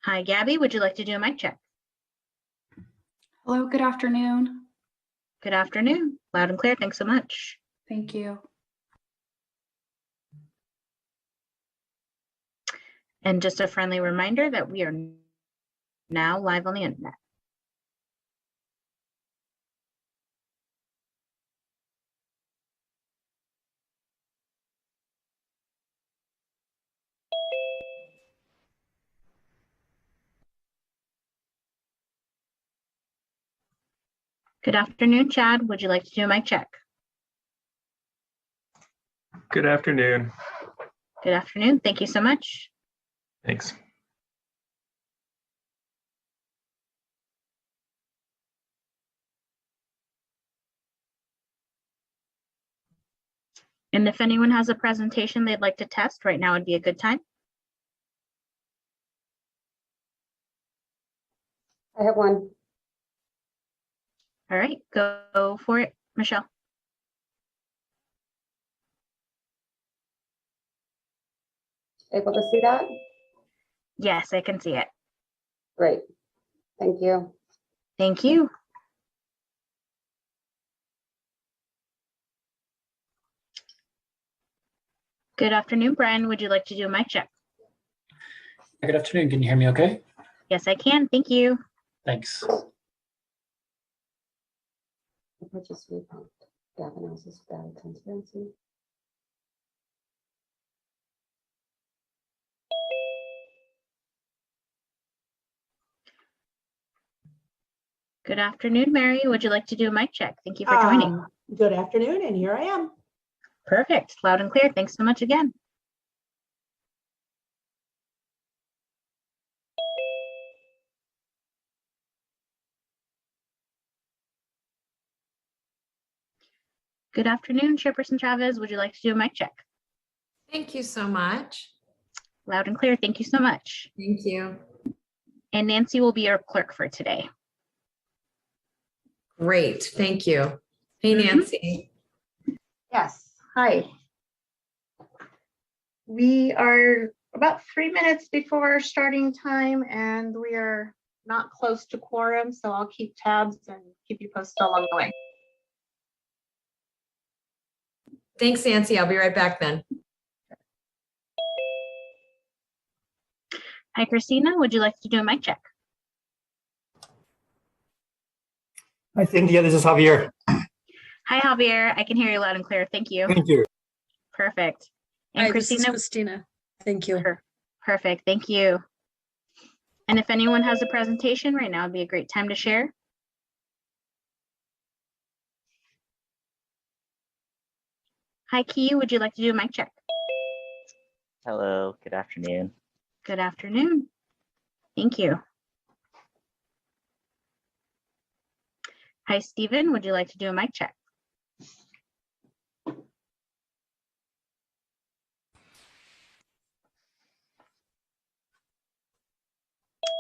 Hi, Gabby. Would you like to do a mic check? Hello, good afternoon. Good afternoon. Loud and clear. Thanks so much. Thank you. And just a friendly reminder that we are now live on the internet. Good afternoon, Chad. Would you like to do a mic check? Good afternoon. Good afternoon. Thank you so much. Thanks. And if anyone has a presentation they'd like to test, right now would be a good time. I have one. All right, go for it, Michelle. Able to see that? Yes, I can see it. Great. Thank you. Thank you. Good afternoon, Brian. Would you like to do a mic check? Good afternoon. Can you hear me okay? Yes, I can. Thank you. Thanks. Participate gap analysis data transparency. Good afternoon, Mary. Would you like to do a mic check? Thank you for joining. Good afternoon, and here I am. Perfect. Loud and clear. Thanks so much again. Good afternoon, Chairperson Chavez. Would you like to do a mic check? Thank you so much. Loud and clear. Thank you so much. Thank you. And Nancy will be our clerk for today. Great. Thank you. Hey, Nancy. Yes, hi. We are about 3 minutes before starting time, and we are not close to quorum, so I'll keep tabs and keep you posted along the way. Thanks, Nancy. I'll be right back then. Hi, Christina. Would you like to do a mic check? Hi, Cynthia. This is Javier. Hi, Javier. I can hear you loud and clear. Thank you. Thank you. Perfect. And Hi, Christina. this is Christina. Thank you. Perfect. Thank you. And if anyone has a presentation right now, would be a great time to share. Hi, Key. Would you like to do a mic check? Hello, good afternoon. Good afternoon. Thank you. Hi, Stephen. Would you like to do a mic check?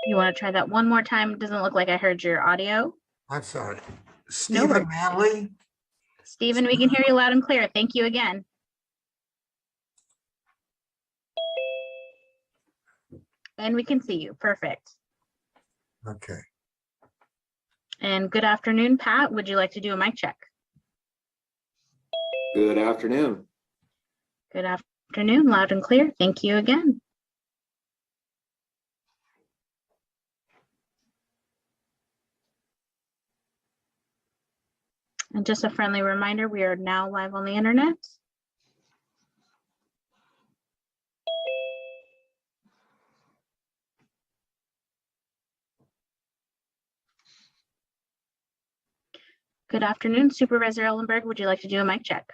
You want to try that one more time? It doesn't look like I heard your audio. I'm sorry. No Stephen worries. Manley? Stephen, we can hear you loud and clear. Thank you again. And we can see you. Perfect. Okay. And good afternoon, Pat. Would you like to do a mic check? Good afternoon. Good afternoon, loud and clear. Thank you again. And just a friendly reminder, we are now live on the internet. Good afternoon, Supervisor Ellenberg. Would you like to do a mic check?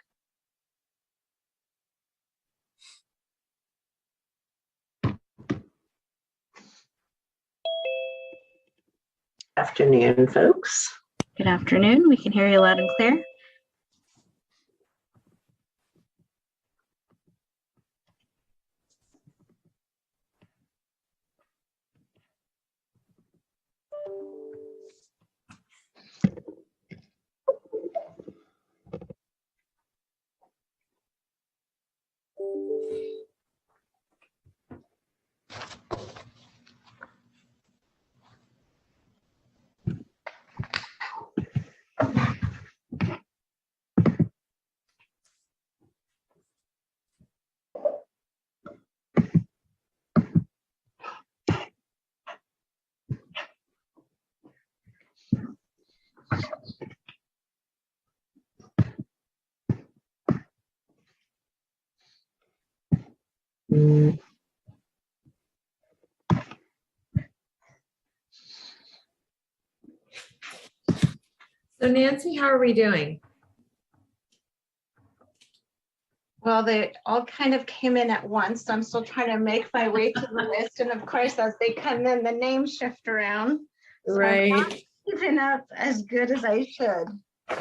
Afternoon, folks. Good afternoon. We can hear you loud and clear. So Nancy, how are we doing? Well, they all kind of came in at once. So I'm still trying to make my way to the list. And of course, as they come in, the names shift around. So I'm not Right. keeping up as good as I should.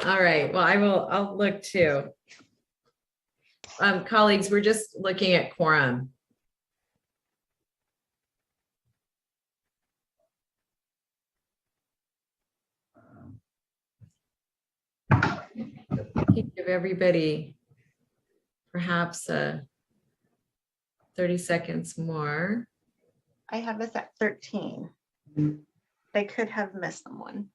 All right. Well, I'll look too. Colleagues, we're just looking at quorum. Give everybody perhaps 30 seconds more. I have this at 13. They could have missed someone.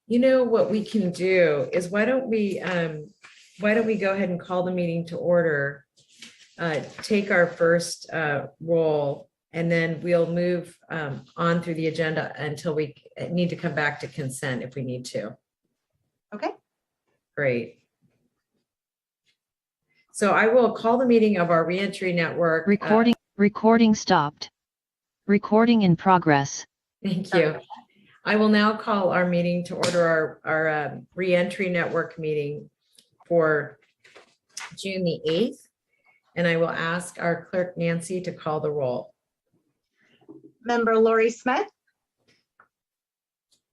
You know what we can do is why don't we go ahead and call the meeting to order, take our first roll, and then we'll move on through the agenda until we need to come back to consent if we need to. Okay. Great. So I will call the meeting of our reentry network. Recording stopped. Recording in progress. Thank you. I will now call our meeting to order, our reentry network meeting for June the 8th. And I will ask our clerk Nancy to call the roll. Member Lori Smith.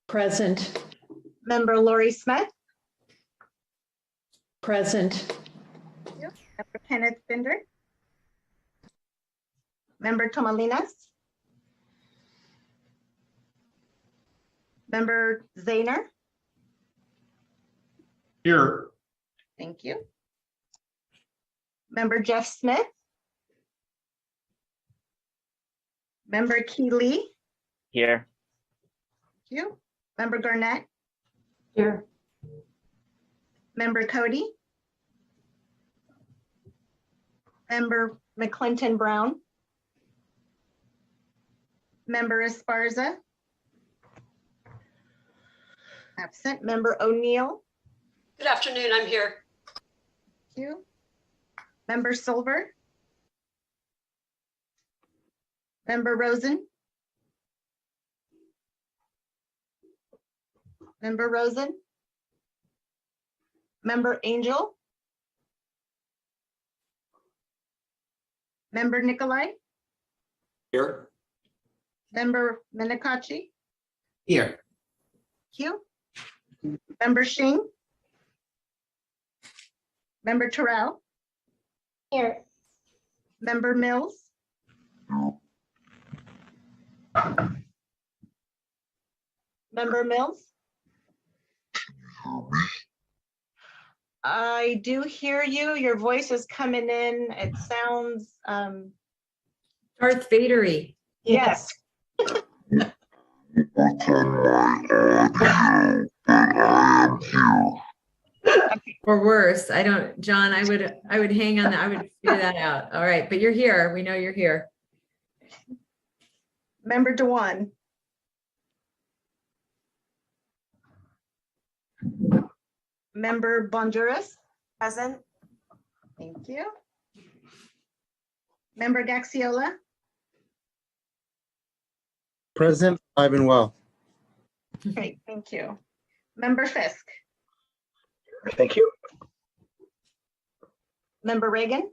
Present. Member Lori Smith. Present. Member Kenneth Bender. Member Tomalinas. Member Zahner. Here. Thank you. Member Jeff Smith. Member Key Lee. Here. Thank you. Member Garnett. Here. Member Cody. Member McClinton Brown. Member Esparza. Absent. Member O'Neill. Good afternoon, I'm here. Thank you. Member Silver. Member Rosen. Member Rosen. Member Angel. Member Nikolai. Here. Member Menakachi. Here. Thank you. Member Shing. Member Terrell. Here. Member Mills. Member Mills. I do hear you. Your voice is coming in. It sounds, Darth Vader-y. yes. Or worse. I don't, John, I would hang on that. I would figure that out. All right, but you're here. We know you're here. Member Dewan. Member Bonduras. Present. Thank you. Member Gaxiola. Present, alive and well. Great, thank you. Member Fisk. Thank you. Member Reagan.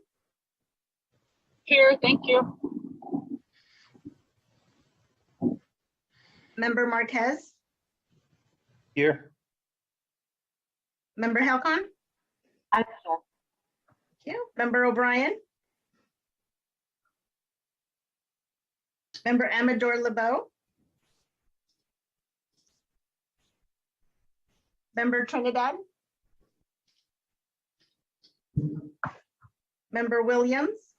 Here, thank you. Member Marquez. Here. Member Halcon. I'm Thank you. Member O'Brien. Member Amador LeBeau. Member Trinidad. Member Williams.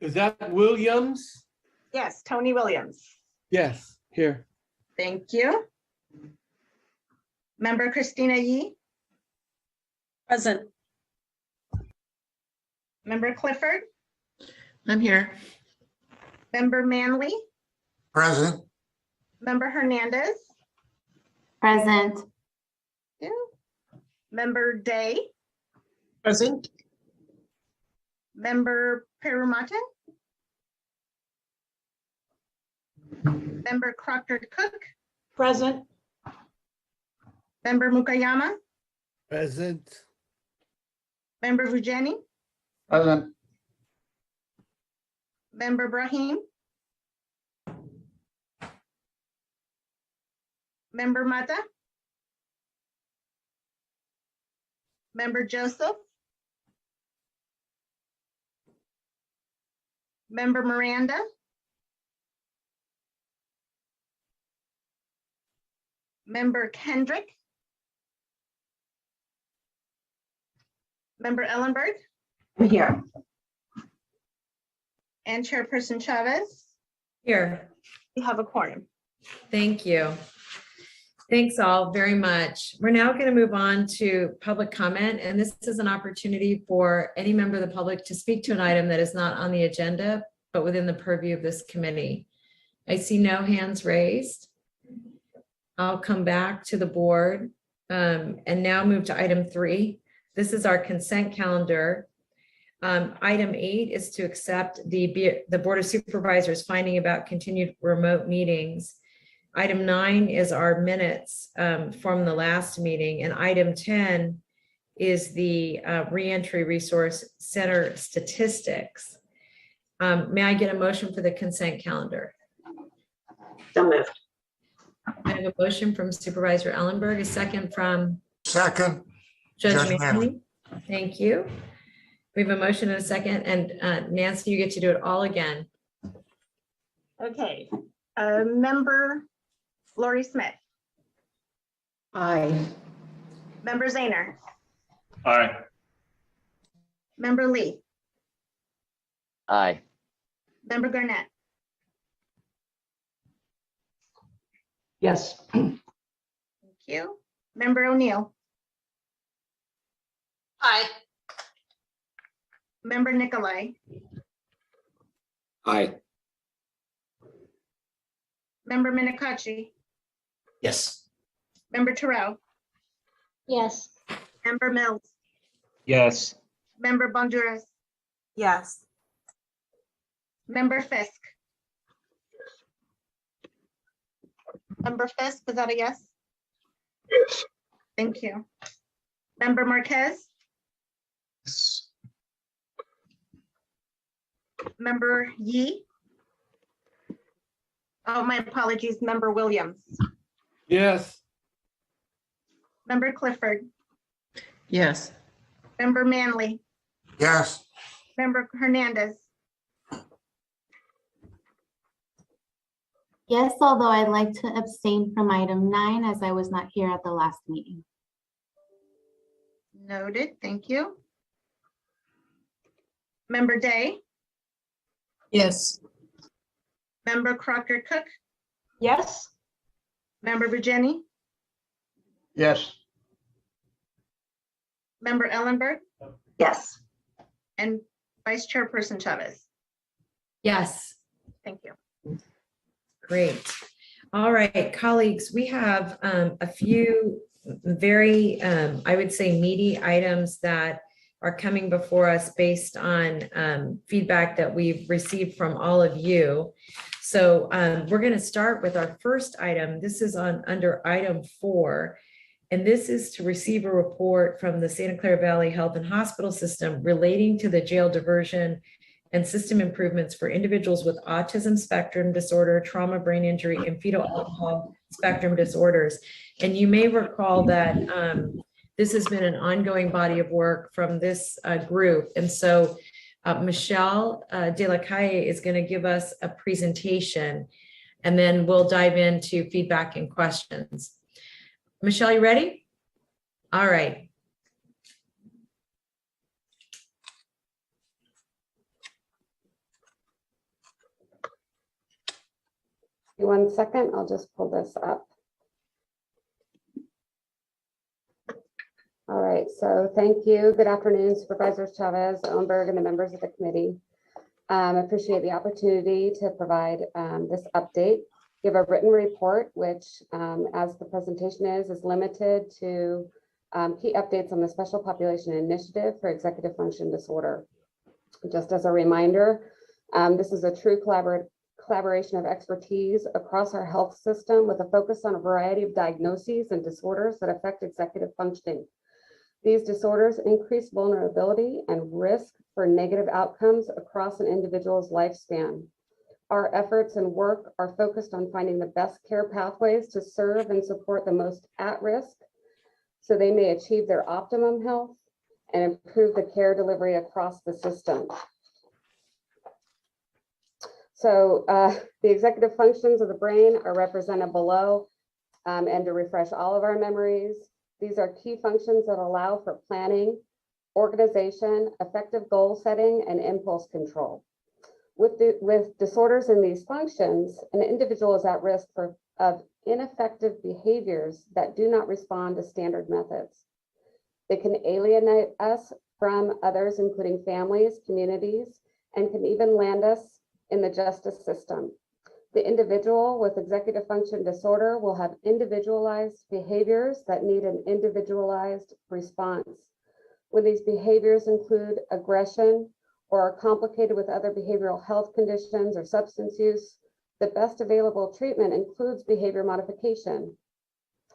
Is that Williams? Yes, Tony Williams. Yes, here. Thank you. Member Christina Yee. Present. Member Clifford. I'm here. Member Manley. Present. Member Hernandez. Present. Yeah. Member Day. Present. Member Perumata. Member Crocker Cook, Present. Member Mukayama, Present. Member Vujani, Present. Member Brahim, Member Mata, Member Joseph, Member Miranda, Member Kendrick, Member Ellenberg, I'm here. and Chairperson Chavez. Here. We have a quorum. Thank you. Thanks all very much. We're now going to move on to public comment, and this is an opportunity for any member of the public to speak to an item that is not on the agenda, but within the purview of this committee. I see no hands raised. I'll come back to the board and now move to item 3. This is our consent calendar. Item 8 is to accept the Board of Supervisors finding about continued remote meetings. Item 9 is our minutes from the last meeting, and item 10 is the Reentry Resource Center statistics. May I get a motion for the consent calendar? So moved. I have a motion from Supervisor Ellenberg, a second from Second, Judge Judge Manley. Thank you. We have a motion and a second, and Nancy, you get to do it all again. Okay, Member Lori Smith, Aye. Member Zahner, Aye. Member Lee, Aye. Member Garnett, Yes. thank you. Member O'Neill, Aye. Member Nicolai, Aye. Member Minicachi, Yes. Member Terrell, Yes. Member Mills, Yes. Member Bonduras, Yes. Member Fisk. Member Fisk, is that a yes? Yes. Thank you. Member Marquez, Member Yee. Oh, my apologies, Member Williams, Yes. Member Clifford, Yes. Member Manley, yes, Member Hernandez, Yes, although I'd like to abstain from item 9 as I was not here at the last meeting. noted, thank you. Member Day, Yes. Member Crocker Cook, Yes. Member Virginie, Yes. Member Ellenberg, Yes. and Vice Chairperson Chavez. Yes. Thank you. Great. All right, colleagues, we have a few very, I would say, meaty items that are coming before us based on feedback that we've received from all of you. So we're going to start with our first item. This is under item 4. And this is to receive a report from the Santa Clara Valley Health and Hospital System relating to the jail diversion and system improvements for individuals with autism spectrum disorder, trauma, brain injury, and fetal alcohol spectrum disorders. And you may recall that this has been an ongoing body of work from this group. And so Michelle De La Calle is going to give us a presentation, and then we'll dive into feedback and questions. Michelle, you ready? All right. One second, I'll just pull this up. All right, so thank you. Good afternoon, Supervisors Chavez, Ellenberg, and the members of the committee. I appreciate the opportunity to provide this update, give a written report, which, as the presentation is limited to key updates on the Special Population Initiative for Executive Function Disorder. Just as a reminder, this is a true collaboration of expertise across our health system with a focus on a variety of diagnoses and disorders that affect executive functioning. These disorders increase vulnerability and risk for negative outcomes across an individual's lifespan. Our efforts and work are focused on finding the best care pathways to serve and support the most at risk so they may achieve their optimum health and improve the care delivery across the system. So the executive functions of the brain are represented below, and to refresh all of our memories, these are key functions that allow for planning, organization, effective goal setting, and impulse control. With disorders in these functions, an individual is at risk of ineffective behaviors that do not respond to standard methods. They can alienate us from others, including families, communities, and can even land us in the justice system. The individual with executive function disorder will have individualized behaviors that need an individualized response. When these behaviors include aggression or are complicated with other behavioral health conditions or substance use, the best available treatment includes behavior modification.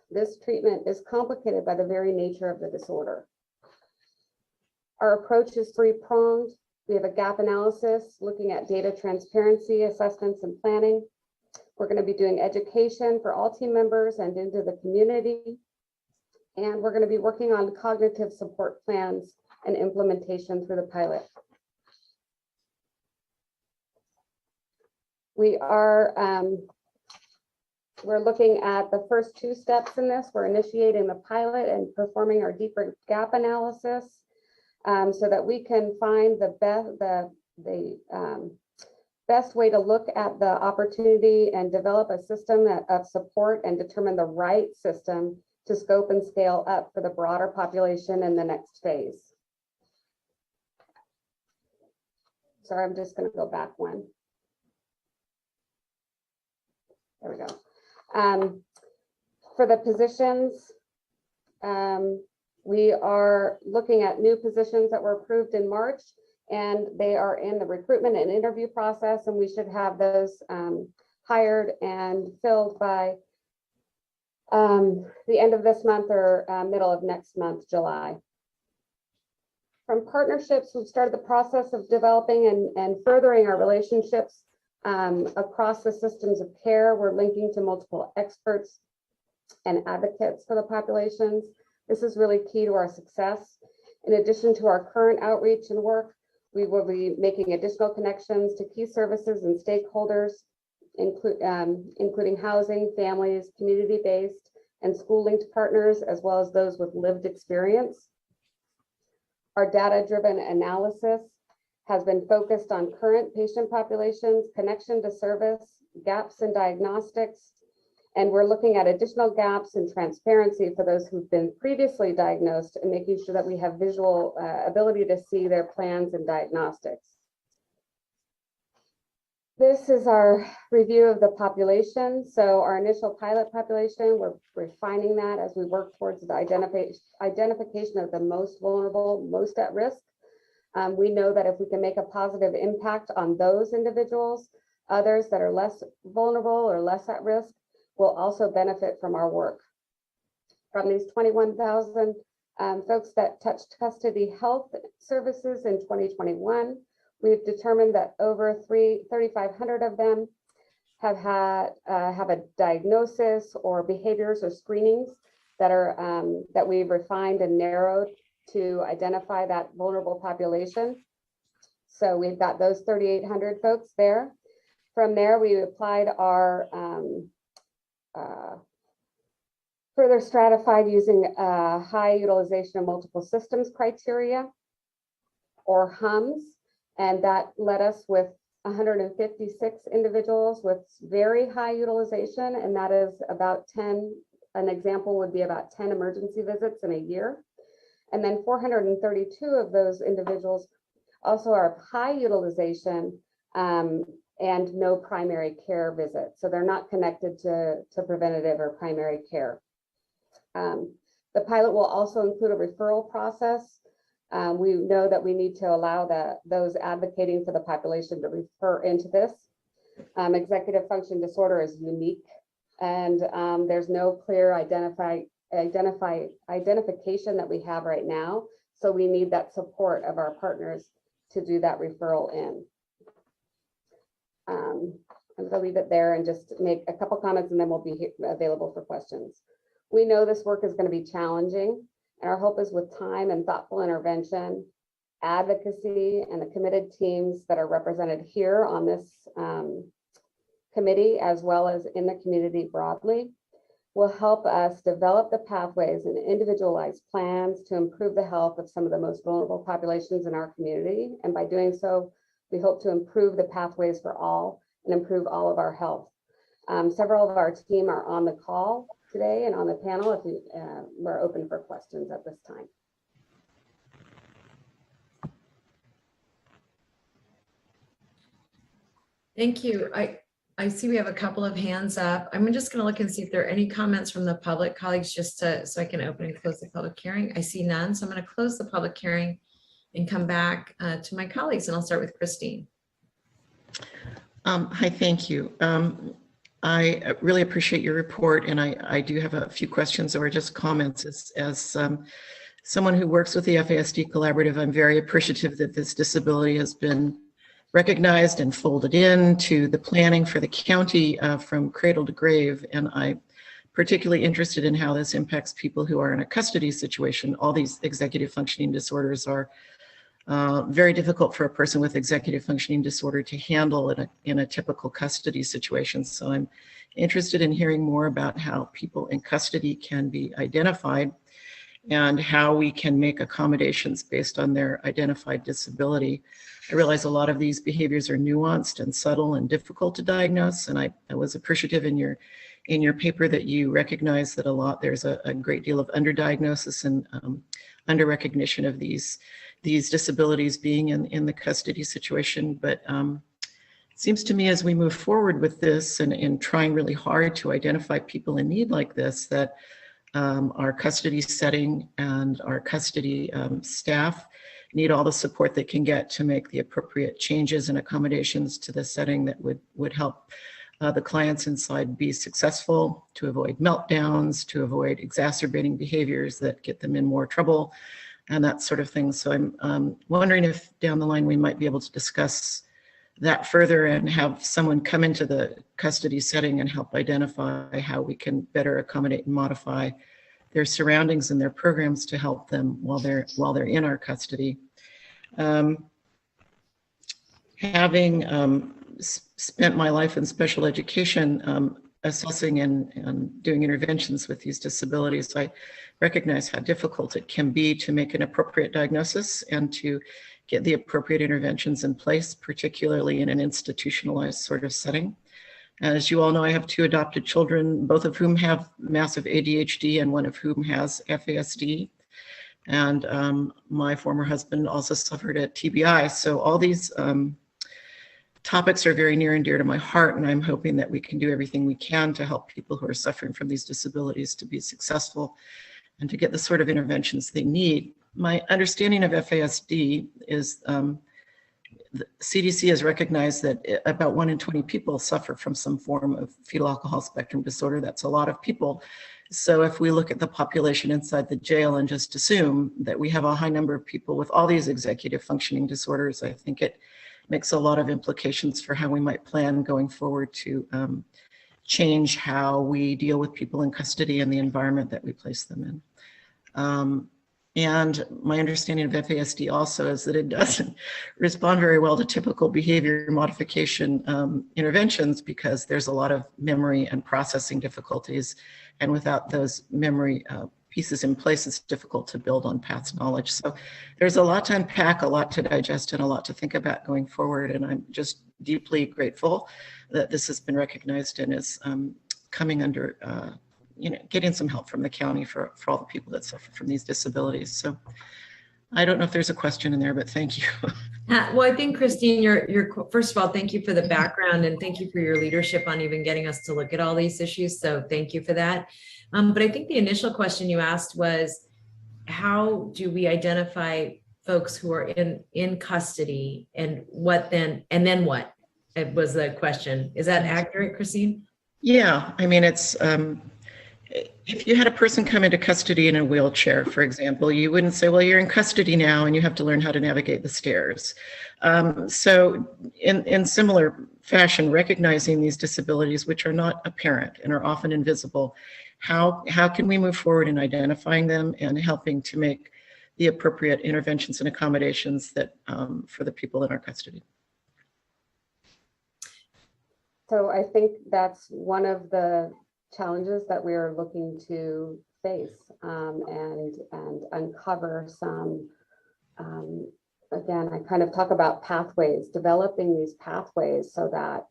This treatment is complicated by the very nature of the disorder. Our approach is three-pronged. We have a gap analysis looking at data transparency, assessments, and planning. We're going to be doing education for all team members and into the community. And we're going to be working on cognitive support plans and implementation through the pilot. We're looking at the first two steps in this. We're initiating the pilot and performing our deeper gap analysis so that we can find the best way to look at the opportunity and develop a system of support and determine the right system to scope and scale up for the broader population in the next phase. Sorry, I'm just going to go back one. There we go. For the positions, we are looking at new positions that were approved in March, and they are in the recruitment and interview process, and we should have those hired and filled by the end of this month or middle of next month, July. From partnerships, we've started the process of developing and furthering our relationships across the systems of care. We're linking to multiple experts and advocates for the populations. This is really key to our success. In addition to our current outreach and work, we will be making additional connections to key services and stakeholders, including housing, families, community-based, and school-linked partners, as well as those with lived experience. Our data-driven analysis has been focused on current patient populations, connection to service, gaps in diagnostics, and we're looking at additional gaps in transparency for those who've been previously diagnosed and making sure that we have visual ability to see their plans and diagnostics. This is our review of the population. So our initial pilot population, we're refining that as we work towards the identification of the most vulnerable, most at risk. We know that if we can make a positive impact on those individuals, others that are less vulnerable or less at risk will also benefit from our work. From these 21,000 folks that touched custody health services in 2021, we've determined that over 3,500 of them have a diagnosis or behaviors or screenings that are that we've refined and narrowed to identify that vulnerable population. So we've got those 3,800 folks there. From there, we applied our further stratified using high utilization of multiple systems criteria, or HUMS, and that led us with 156 individuals with very high utilization, and that is about 10, an example would be about 10 emergency visits in a year. And then 432 of those individuals also are of high utilization and no primary care visits. So they're not connected to preventative or primary care. The pilot will also include a referral process. We know that we need to allow those advocating for the population to refer into this. Executive function disorder is unique, and there's no clear identification that we have right now. So we need that support of our partners to do that referral in. I'm going to leave it there and just make a couple comments, and then we'll be available for questions. We know this work is going to be challenging, and our hope is with time and thoughtful intervention, advocacy, and the committed teams that are represented here on this committee, as well as in the community broadly, will help us develop the pathways and individualized plans to improve the health of some of the most vulnerable populations in our community. And by doing so, we hope to improve the pathways for all and improve all of our health. Several of our team are on the call today and on the panel if we're open for questions at this time. Thank you. I see we have a couple of hands up. I'm just going to look and see if there are any comments from the public colleagues, just so I can open and close the public hearing. I see none, so I'm going to close the public hearing and come back to my colleagues, and I'll start with Christine. Hi, thank you. I really appreciate your report, and I do have a few questions or just comments. As someone who works with the FASD Collaborative, I'm very appreciative that this disability has been recognized and folded into the planning for the county from cradle to grave. And I'm particularly interested in how this impacts people who are in a custody situation. All these executive functioning disorders are very difficult for a person with executive functioning disorder to handle in a typical custody situation. So I'm interested in hearing more about how people in custody can be identified and how we can make accommodations based on their identified disability. I realize a lot of these behaviors are nuanced and subtle and difficult to diagnose, and I was appreciative in your paper that you recognize that there's a great deal of underdiagnosis and under-recognition of these disabilities being in the custody situation. But it seems to me as we move forward with this and trying really hard to identify people in need like this, that our custody setting and our custody staff need all the support they can get to make the appropriate changes and accommodations to the setting that would help the clients inside be successful, to avoid meltdowns, to avoid exacerbating behaviors that get them in more trouble, and that sort of thing. So I'm wondering if down the line we might be able to discuss that further and have someone come into the custody setting and help identify how we can better accommodate and modify their surroundings and their programs to help them while they're in our custody. Having spent my life in special education, assessing and doing interventions with these disabilities, I recognize how difficult it can be to make an appropriate diagnosis and to get the appropriate interventions in place, particularly in an institutionalized sort of setting. As you all know, I have 2 adopted children, both of whom have massive ADHD and one of whom has FASD. And my former husband also suffered a TBI. So all these topics are very near and dear to my heart, and I'm hoping that we can do everything we can to help people who are suffering from these disabilities to be successful and to get the sort of interventions they need. My understanding of FASD is the CDC has recognized that about 1 in 20 people suffer from some form of fetal alcohol spectrum disorder. That's a lot of people. So if we look at the population inside the jail and just assume that we have a high number of people with all these executive functioning disorders, I think it makes a lot of implications for how we might plan going forward to change how we deal with people in custody and the environment that we place them in. And my understanding of FASD also is that it doesn't respond very well to typical behavior modification interventions because there's a lot of memory and processing difficulties. And without those memory pieces in place, it's difficult to build on past knowledge. So there's a lot to unpack, a lot to digest, and a lot to think about going forward. And I'm just deeply grateful that this has been recognized and is coming under getting some help from the county for all the people that suffer from these disabilities. So I don't know if there's a question in there, but thank you. Well, I think, Christine, first of all, thank you for the background and thank you for your leadership on even getting us to look at all these issues. So thank you for that. But I think the initial question you asked was, how do we identify folks who are in custody and then what? It was the question. Is that accurate, Christine? Yeah, I mean, it's, if you had a person come into custody in a wheelchair, for example, you wouldn't say, well, you're in custody now and you have to learn how to navigate the stairs. So in similar fashion, recognizing these disabilities, which are not apparent and are often invisible, how can we move forward in identifying them and helping to make the appropriate interventions and accommodations that for the people in our custody? So I think that's one of the challenges that we are looking to face and uncover some, again, I kind of talk about pathways, developing these pathways so that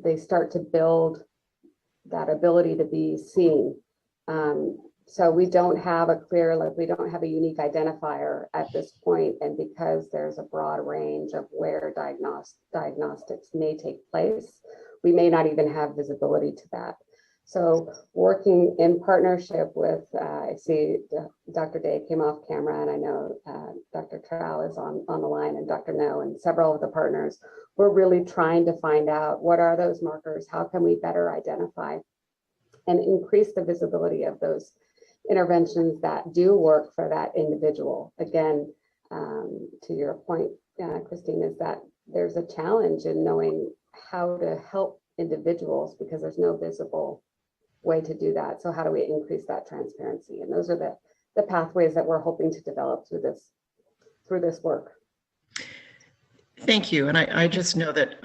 they start to build that ability to be seen. So we don't have a clear, like we don't have a unique identifier at this point, and because there's a broad range of where diagnostics may take place, we may not even have visibility to that. So working in partnership with, I see Dr. Day came off camera, and I know Dr. Trow is on the line, and Dr. No, and several of the partners, we're really trying to find out what are those markers, how can we better identify and increase the visibility of those interventions that do work for that individual. Again, to your point, Christine, is that there's a challenge in knowing how to help individuals because there's no visible way to do that. So how do we increase that transparency? And those are the pathways that we're hoping to develop through this work. Thank you. And I just know that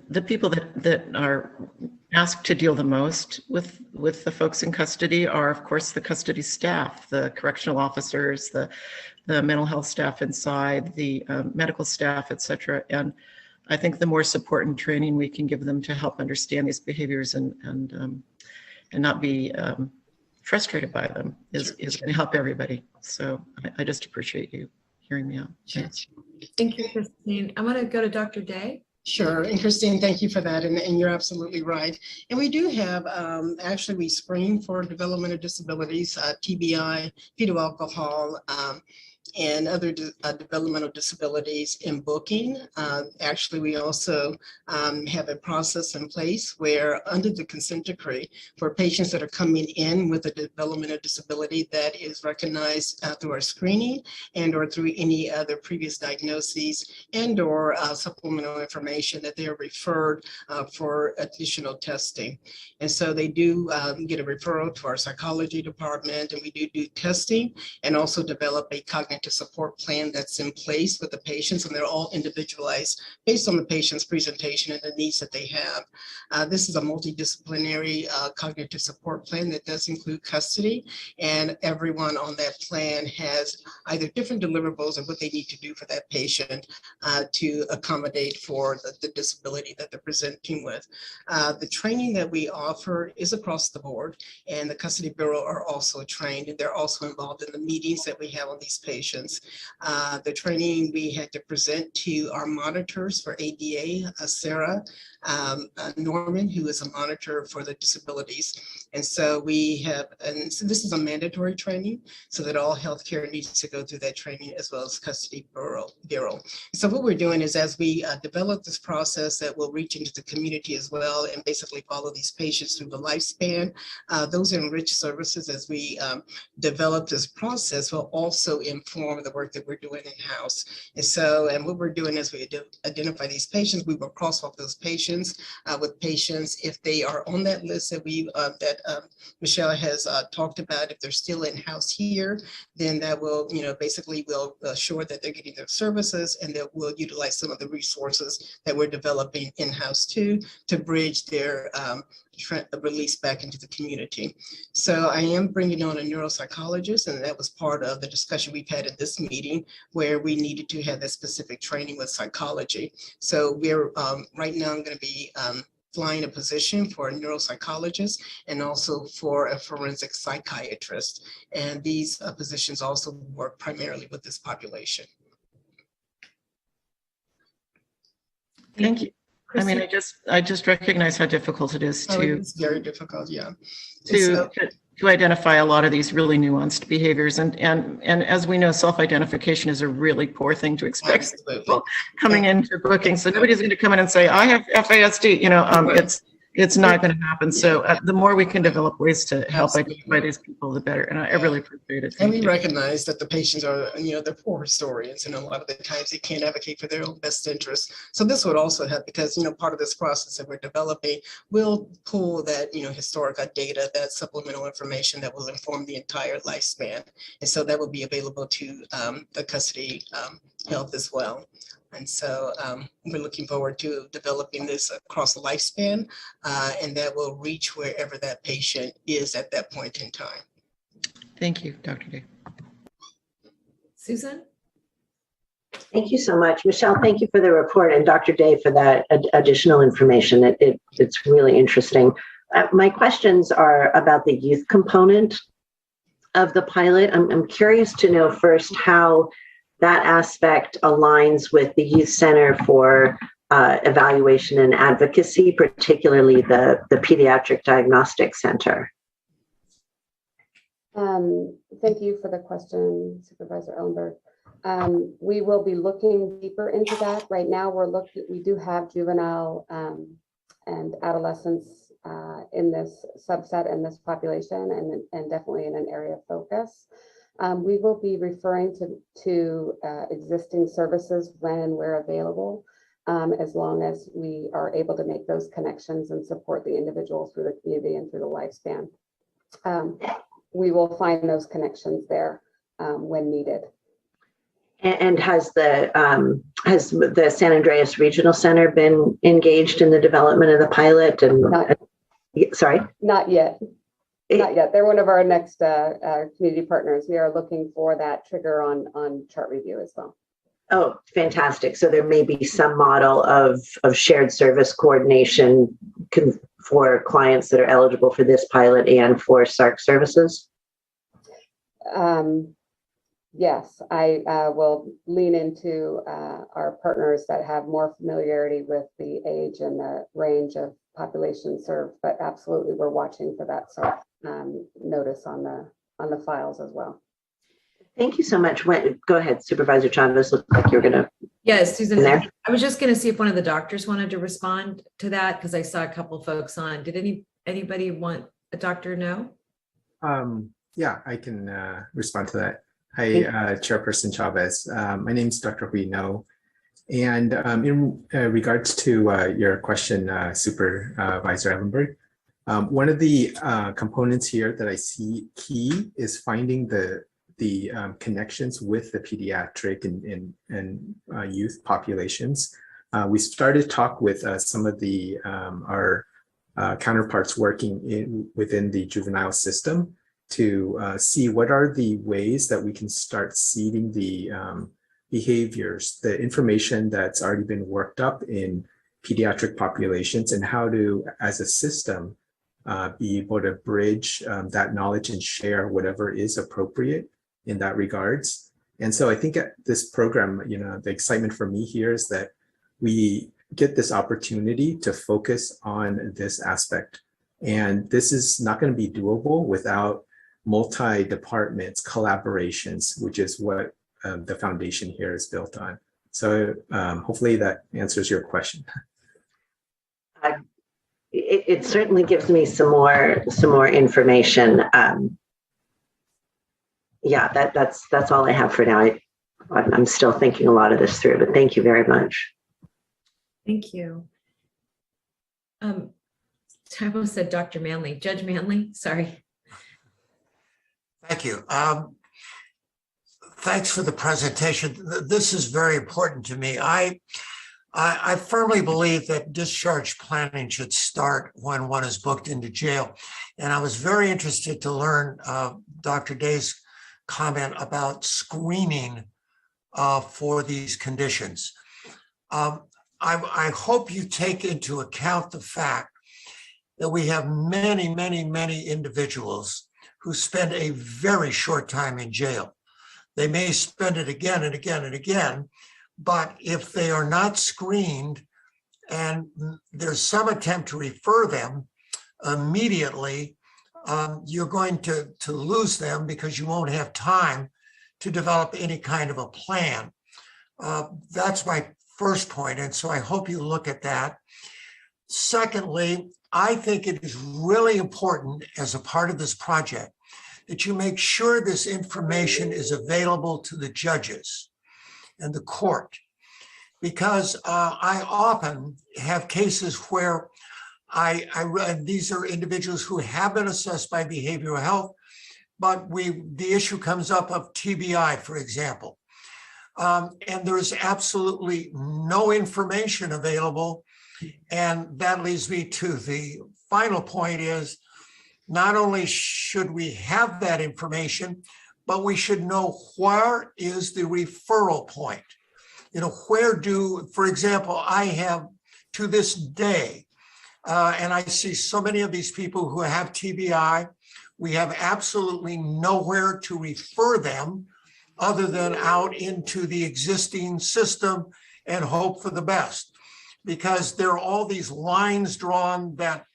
the people that are asked to deal the most with the folks in custody are, of course, the custody staff, the correctional officers, the mental health staff inside, the medical staff, et cetera. And I think the more support and training we can give them to help understand these behaviors and not be frustrated by them is going to help everybody. So I just appreciate you hearing me out. Thanks. Thank you, Christine. I'm going to go to Dr. Day. Sure. And Christine, thank you for that. And you're absolutely right. And we do have, actually, we screen for developmental disabilities, TBI, fetal alcohol, and other developmental disabilities in booking. Actually, we also have a process in place where under the consent decree for patients that are coming in with a developmental disability that is recognized through our screening and or through any other previous diagnoses and or supplemental information that they are referred for additional testing. And so they do get a referral to our psychology department, and we do testing and also develop a cognitive support plan that's in place with the patients, and they're all individualized based on the patient's presentation and the needs that they have. This is a multidisciplinary cognitive support plan that does include custody, and everyone on that plan has either different deliverables of what they need to do for that patient to accommodate for the disability that they're presenting with. The training that we offer is across the board, and the Custody Bureau are also trained, and they're also involved in the meetings that we have on these patients. The training we had to present to our monitors for ADA, Sarah Norman, who is a monitor for the disabilities. And so we have, and so this is a mandatory training, so that all healthcare needs to go through that training as well as Custody Bureau. So what we're doing is as we develop this process that will reach into the community as well and basically follow these patients through the lifespan, those enriched services as we develop this process will also inform the work that we're doing in-house. And so, and what we're doing as we identify these patients, we will crosswalk those patients with patients if they are on that list that we Michelle has talked about. If they're still in-house here, then that will, basically will assure that they're getting their services, and that we'll utilize some of the resources that we're developing in-house too to bridge their release back into the community. So I am bringing on a neuropsychologist, and that was part of the discussion we've had at this meeting where we needed to have that specific training with psychology. So we're right now I'm going to be flying a position for a neuropsychologist and also for a forensic psychiatrist. And these positions also work primarily with this population. Thank you. I mean, I just recognize how difficult it is Oh, to it's very difficult, yeah. It's, to identify a lot of these really nuanced behaviors. And as we know, self-identification is a really poor thing to expect people coming into booking. So nobody's going to come in and say, I have FASD, it's not going to happen. So the more we can develop ways to help identify these people, the better. And I really appreciate it. And we recognize that the patients are, they're poor historians, and a lot of the times they can't advocate for their own best interests. So this would also help because, part of this process that we're developing will pull that, historical data, that supplemental information that will inform the entire lifespan. And so that will be available to the custody health as well. And so we're looking forward to developing this across the lifespan, and that will reach wherever that patient is at that point in time. Thank you, Dr. Day. Susan? Thank you so much. Michelle, thank you for the report, and Dr. Day for that additional information. It's really interesting. My questions are about the youth component of the pilot. I'm curious to know first how that aspect aligns with the Youth Center for Evaluation and Advocacy, particularly the Pediatric Diagnostic Center. Thank you for the question, Supervisor Ellenberg. We will be looking deeper into that. Right now, we do have juvenile and adolescents in this subset and this population, and definitely in an area of focus. We will be referring to existing services when and where available, as long as we are able to make those connections and support the individuals through the community and through the lifespan. We will find those connections there when needed. And has the San Andreas Regional Center been engaged in the development of the pilot? Sorry? Not yet. Not yet. They're one of our next community partners. We are looking for that trigger on chart review as well. Oh, fantastic. So there may be some model of shared service coordination for clients that are eligible for this pilot and for SARC services? Yes, I will lean into our partners that have more familiarity with the age and the range of population served, but absolutely we're watching for that sort of notice on the files as well. Thank you so much. Go ahead, Supervisor Chavez. Looked like you were going to. Yes, Susan, I was just going to see if one of the doctors wanted to respond to that, because I saw a couple folks on. Did anybody want a doctor know? Yeah, I can respond to that. Hi, Chairperson Chavez. My name is Dr. Hui No. And in regards to your question, Supervisor Ellenberg, one of the components here that I see key is finding the connections with the pediatric and youth populations. We started to talk with some of the our counterparts working within the juvenile system to see what are the ways that we can start seeding the behaviors, the information that's already been worked up in pediatric populations, and how to, as a system, be able to bridge that knowledge and share whatever is appropriate in that regards. And so I think at this program, the excitement for me here is that we get this opportunity to focus on this aspect. And this is not going to be doable without multi-departments collaborations, which is what the foundation here is built on. So hopefully that answers your question. It certainly gives me some more information. Yeah, that's all I have for now. I'm still thinking a lot of this through, but thank you very much. Thank you. I almost said Dr. Manley, Judge Manley, sorry. Thank you. Thanks for the presentation. This is very important to me. I firmly believe that discharge planning should start when one is booked into jail. And I was very interested to learn Dr. Day's comment about screening for these conditions. I hope you take into account the fact that we have many, many, many individuals who spend a very short time in jail. They may spend it again and again and again, but if they are not screened and there's some attempt to refer them immediately, you're going to lose them because you won't have time to develop any kind of a plan. That's my first point, and so I hope you look at that. Secondly, I think it is really important as a part of this project that you make sure this information is available to the judges and the court, because I often have cases where these are individuals who have been assessed by behavioral health, but the issue comes up of TBI, for example. And there's absolutely no information available. And that leads me to the final point is, not only should we have that information, but we should know where is the referral point. You know, for example, I have to this day, and I see so many of these people who have TBI, we have absolutely nowhere to refer them other than out into the existing system and hope for the best. Because there are all these lines drawn that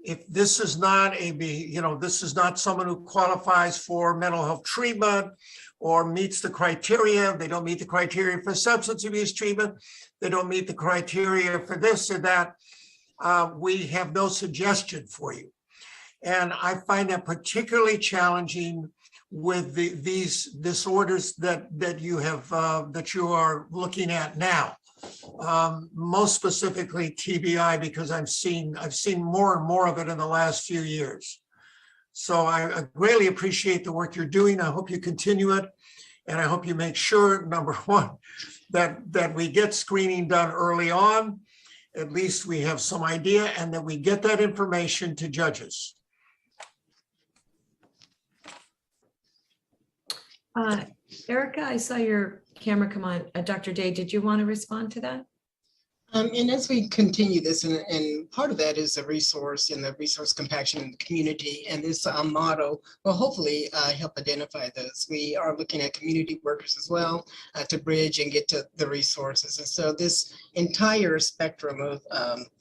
if this is not this is not someone who qualifies for mental health treatment or meets the criteria, they don't meet the criteria for substance abuse treatment, they don't meet the criteria for this or that, we have no suggestion for you. And I find that particularly challenging with these disorders that you are looking at now. Most specifically TBI, because I've seen more and more of it in the last few years. So I greatly appreciate the work you're doing. I hope you continue it. And I hope you make sure, number one, that we get screening done early on. At least we have some idea, and that we get that information to judges. Erica, I saw your camera come on. Dr. Day, did you want to respond to that? And as we continue this, and part of that is the resource and the resource compaction in the community, and this model will hopefully help identify those. We are looking at community workers as well to bridge and get to the resources. And so this entire spectrum of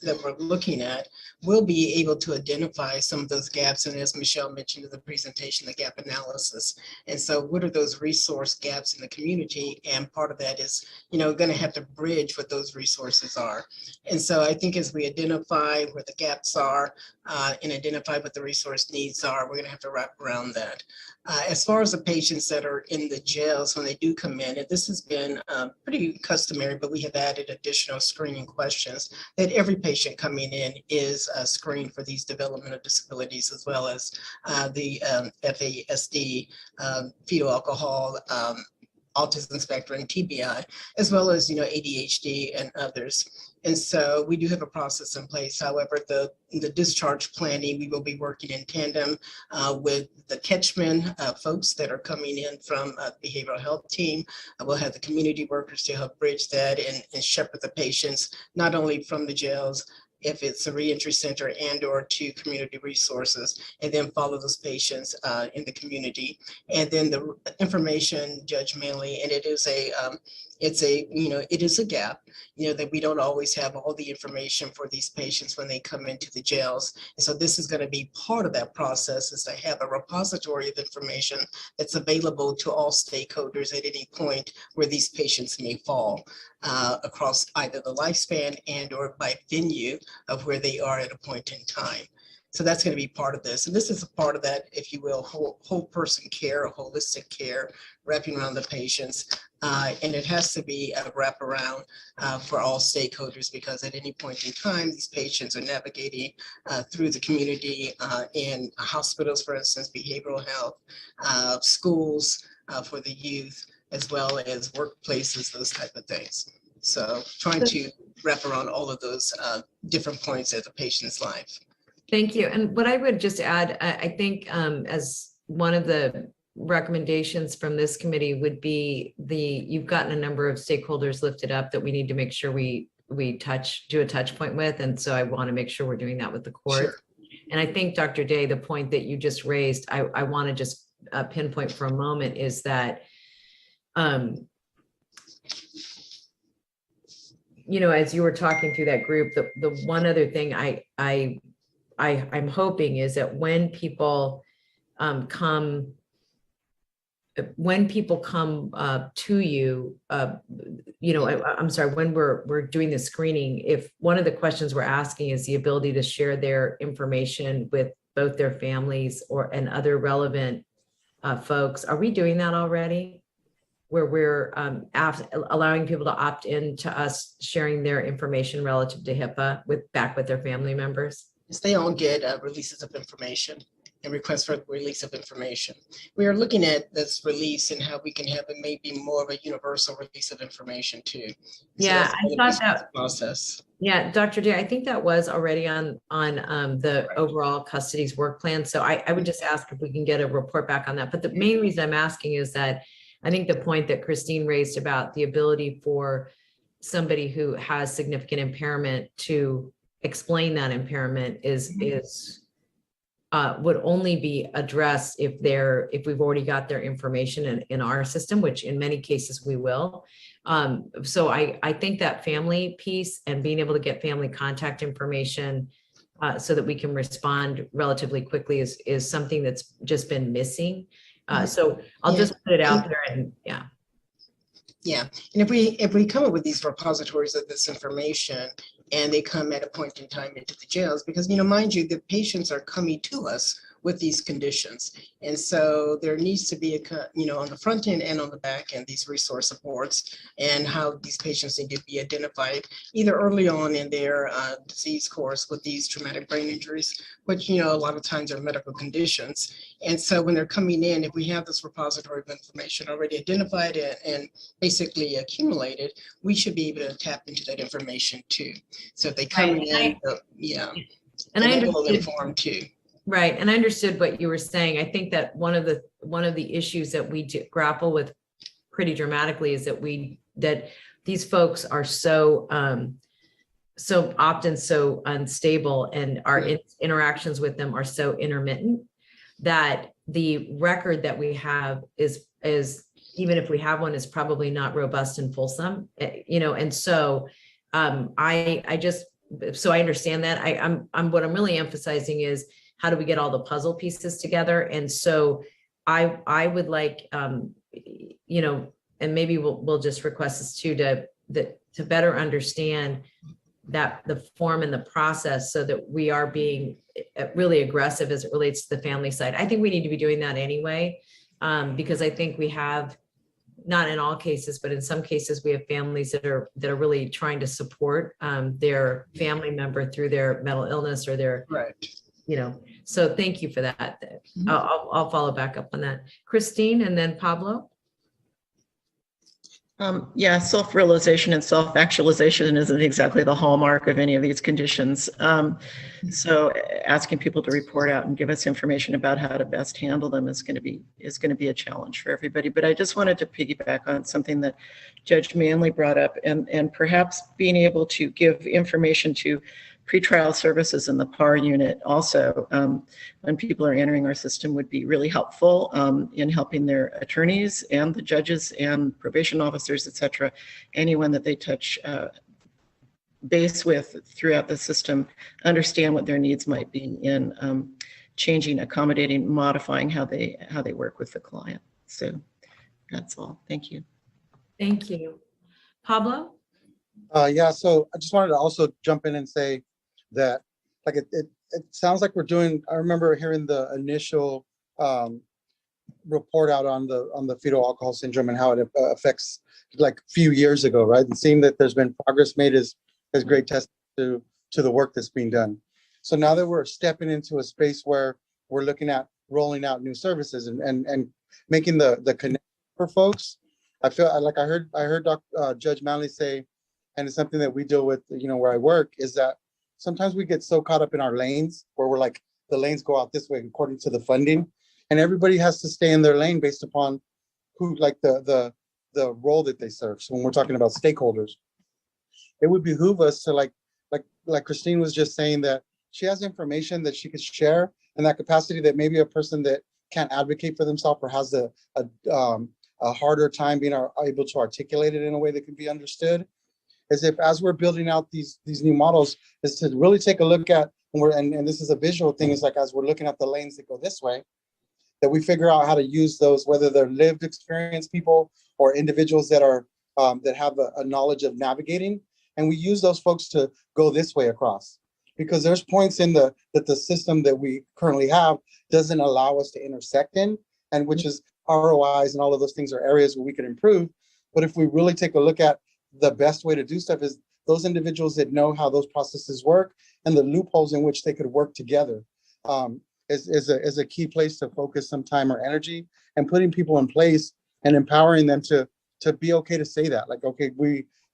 that we're looking at will be able to identify some of those gaps. And as Michelle mentioned in the presentation, the gap analysis. And so what are those resource gaps in the community? And part of that is, going to have to bridge what those resources are. And so I think as we identify where the gaps are and identify what the resource needs are, we're going to have to wrap around that. As far as the patients that are in the jails when they do come in, and this has been pretty customary, but we have added additional screening questions that every patient coming in is screened for these developmental disabilities, as well as the FASD, fetal alcohol, autism spectrum, TBI, as well as, ADHD and others. And so we do have a process in place. However, the discharge planning, we will be working in tandem with the catchment folks that are coming in from the behavioral health team. We'll have the community workers to help bridge that and shepherd the patients, not only from the jails, if it's a reentry center and or to community resources, and then follow those patients in the community. And then the information, Judge Manley, and it is a gap, that we don't always have all the information for these patients when they come into the jails. And so this is going to be part of that process, is to have a repository of information that's available to all stakeholders at any point where these patients may fall across either the lifespan and or by venue of where they are at a point in time. So that's going to be part of this. And this is a part of that, if you will, whole person care, or holistic care, wrapping around the patients. And it has to be a wraparound for all stakeholders, because at any point in time, these patients are navigating through the community in hospitals, for instance, behavioral health, schools for the youth, as well as workplaces, those type of things. So trying to wrap around all of those different points of the patient's life. Thank you. And what I would just add, I think as one of the recommendations from this committee would be you've gotten a number of stakeholders lifted up that we need to make sure we do a touch point with. And so I want to make sure we're doing that with the court. Sure. And I think, Dr. Day, the point that you just raised, I want to just pinpoint for a moment as you were talking through that group, the one other thing I'm hoping is that when people come to you, I'm sorry, when we're doing the screening, if one of the questions we're asking is the ability to share their information with both their families and other relevant folks, are we doing that already? Where we're allowing people to opt in to us sharing their information relative to HIPAA back with their family members? Yes, they all get releases of information and requests for release of information. We are looking at this release and how we can have it maybe more of a universal release of information too. Yeah, So I thought that process. Yeah, Dr. Day, I think that was already on the overall custody's work plan. So I would just ask if we can get a report back on that. But the main reason I'm asking is that I think the point that Christine raised about the ability for somebody who has significant impairment to explain that impairment would only be addressed if we've already got their information in our system, which in many cases we will. So I think that family piece and being able to get family contact information so that we can respond relatively quickly is something that's just been missing. So I'll just put it out there and yeah. Yeah, and if we come up with these repositories of this information and they come at a point in time into the jails, because mind you, the patients are coming to us with these conditions. And so there needs to be on the front end and on the back end, these resource supports and how these patients need to be identified either early on in their disease course with these traumatic brain injuries, which, a lot of times are medical conditions. And so when they're coming in, if we have this repository of information already identified and basically accumulated, we should be able to tap into that information too. So if they come in, and I will understood inform too. Right. And I understood what you were saying. I think that one of the issues that we grapple with pretty dramatically is that these folks are so often so unstable and our interactions with them are so intermittent that the record that we have is even if we have one, is probably not robust and fulsome, and so I understand that. I'm what I'm really emphasizing is how do we get all the puzzle pieces together? And so I would like, and maybe we'll just request this too, to better understand that the form and the process so that we are being really aggressive as it relates to the family side. I think we need to be doing that anyway, because I think we have, not in all cases, but in some cases we have families that are really trying to support their family member through their mental illness or their, so thank you for that. I'll follow back up on that. Christine and then Pablo. Yeah, self-realization and self-actualization isn't exactly the hallmark of any of these conditions. So asking people to report out and give us information about how to best handle them is going to be a challenge for everybody. But I just wanted to piggyback on something that Judge Manley brought up, and perhaps being able to give information to pretrial services in the PAR unit also when people are entering our system would be really helpful in helping their attorneys and the judges and probation officers, et cetera, anyone that they touch base with throughout the system, understand what their needs might be in changing, accommodating, modifying how they work with the client. So that's all. Thank you. Thank you. Pablo? Yeah, so I just wanted to also jump in and say that like it sounds like we're doing, I remember hearing the initial report out on the fetal alcohol syndrome and how it affects like a few years ago, right? And seeing that there's been progress made is great testament to the work that's being done. So now that we're stepping into a space where we're looking at rolling out new services and making the connection for folks, I feel like I heard Judge Manley say, and it's something that we deal with, where I work, is that sometimes we get so caught up in our lanes where we're like, the lanes go out this way according to the funding, and everybody has to stay in their lane based upon who, like the role that they serve. So when we're talking about stakeholders, it would behoove us to like Christine was just saying, that she has information that she could share in that capacity that maybe a person that can't advocate for themselves or has a harder time being able to articulate it in a way that can be understood. is if as we're building out these new models, is to really take a look at, and this is a visual thing, is like as we're looking at the lanes that go this way, that we figure out how to use those, whether they're lived experience people or individuals that are that have a knowledge of navigating, and we use those folks to go this way across. Because there's points in that the system that we currently have doesn't allow us to intersect in, and which is ROIs and all of those things are areas where we can improve. But if we really take a look at the best way to do stuff is those individuals that know how those processes work and the loopholes in which they could work together is a key place to focus some time or energy, and putting people in place and empowering them to be okay to say that, like, okay,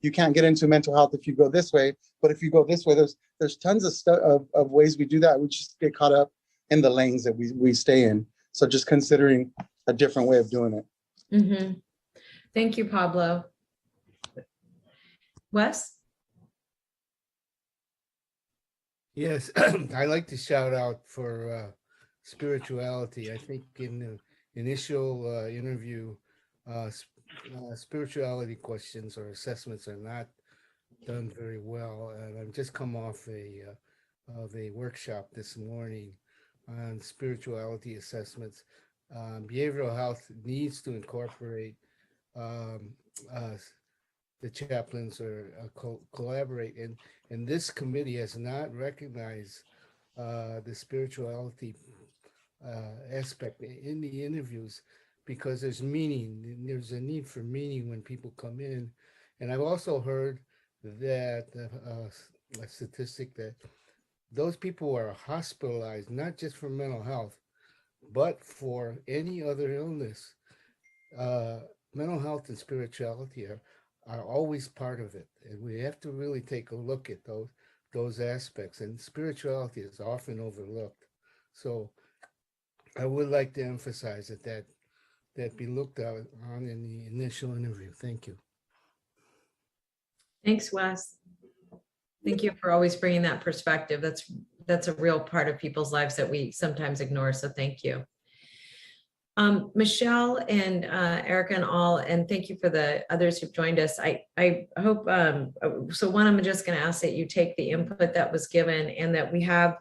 you can't get into mental health if you go this way, but if you go this way, there's tons of stuff of ways we do that. We just get caught up in the lanes that we stay in. So just considering a different way of doing it. Mm-hmm. Thank you, Pablo. Wes? Yes, I like to shout out for spirituality. I think in the initial interview, spirituality questions or assessments are not done very well. And I've just come off of a workshop this morning on spirituality assessments. Behavioral health needs to incorporate the chaplains or collaborate, and this committee has not recognized the spirituality aspect in the interviews, because there's meaning. There's a need for meaning when people come in. And I've also heard that a statistic that those people who are hospitalized, not just for mental health, but for any other illness, mental health and spirituality are always part of it. And we have to really take a look at those aspects. And spirituality is often overlooked. So I would like to emphasize that be looked on in the initial interview. Thank you. Thanks, Wes. Thank you for always bringing that perspective. That's a real part of people's lives that we sometimes ignore. So thank you. Michelle and Erica and all, and thank you for the others who've joined us. I hope, so one, I'm just gonna ask that you take the input that was given and that we have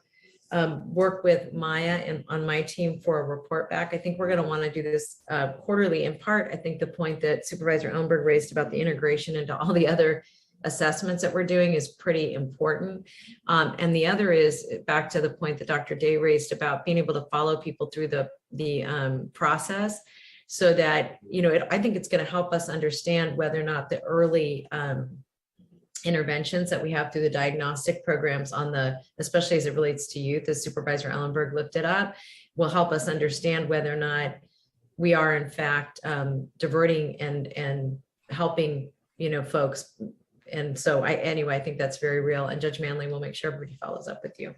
work with Maya and on my team for a report back. I think we're gonna wanna do this quarterly in part. I think the point that Supervisor Ellenberg raised about the integration into all the other assessments that we're doing is pretty important. And the other is back to the point that Dr. Day raised about being able to follow people through the process, so that, you know, I think it's going to help us understand whether or not the early interventions that we have through the diagnostic programs especially as it relates to youth, as Supervisor Ellenberg lifted up, will help us understand whether or not we are in fact diverting and helping, you know, folks. And so I think that's very real, and Judge Manley will make sure everybody follows up with you.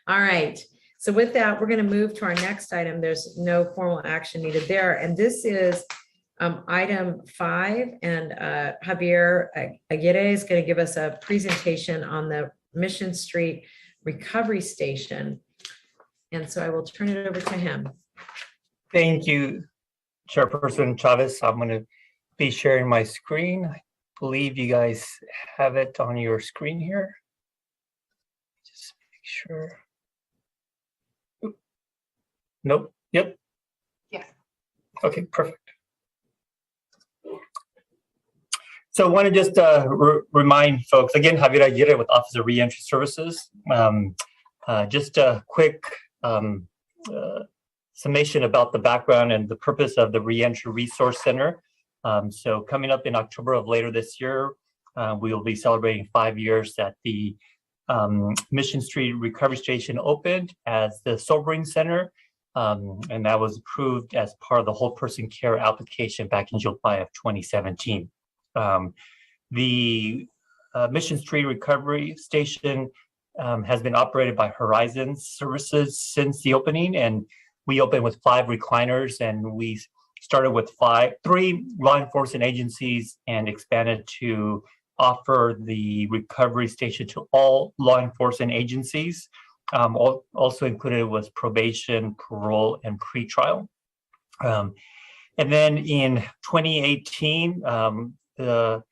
All right. So with that, we're going to move to our next item. There's no formal action needed there. And this is item 5. And Javier Aguirre is going to give us a presentation on the Mission Street Recovery Station. And so I will turn it over to him. Thank you, Chairperson Chavez. I'm going to be sharing my screen. I believe you guys have it on your screen here. Just make sure. Nope. Yep. Yes. Okay, perfect. So I want to just remind folks, again, Javier Aguirre with Office of Reentry Services. Just a quick summation about the background and the purpose of the Reentry Resource Center. So coming up in October of later this year, we will be celebrating 5 years that the Mission Street Recovery Station opened as the Sobering Center. And that was approved as part of the whole person care application back in July of 2017. The Mission Street Recovery Station has been operated by Horizon Services since the opening, and we opened with 5 recliners, and we started with 3 law enforcement agencies and expanded to offer the recovery station to all law enforcement agencies. Also included was probation, parole, and pretrial. And then in 2018, the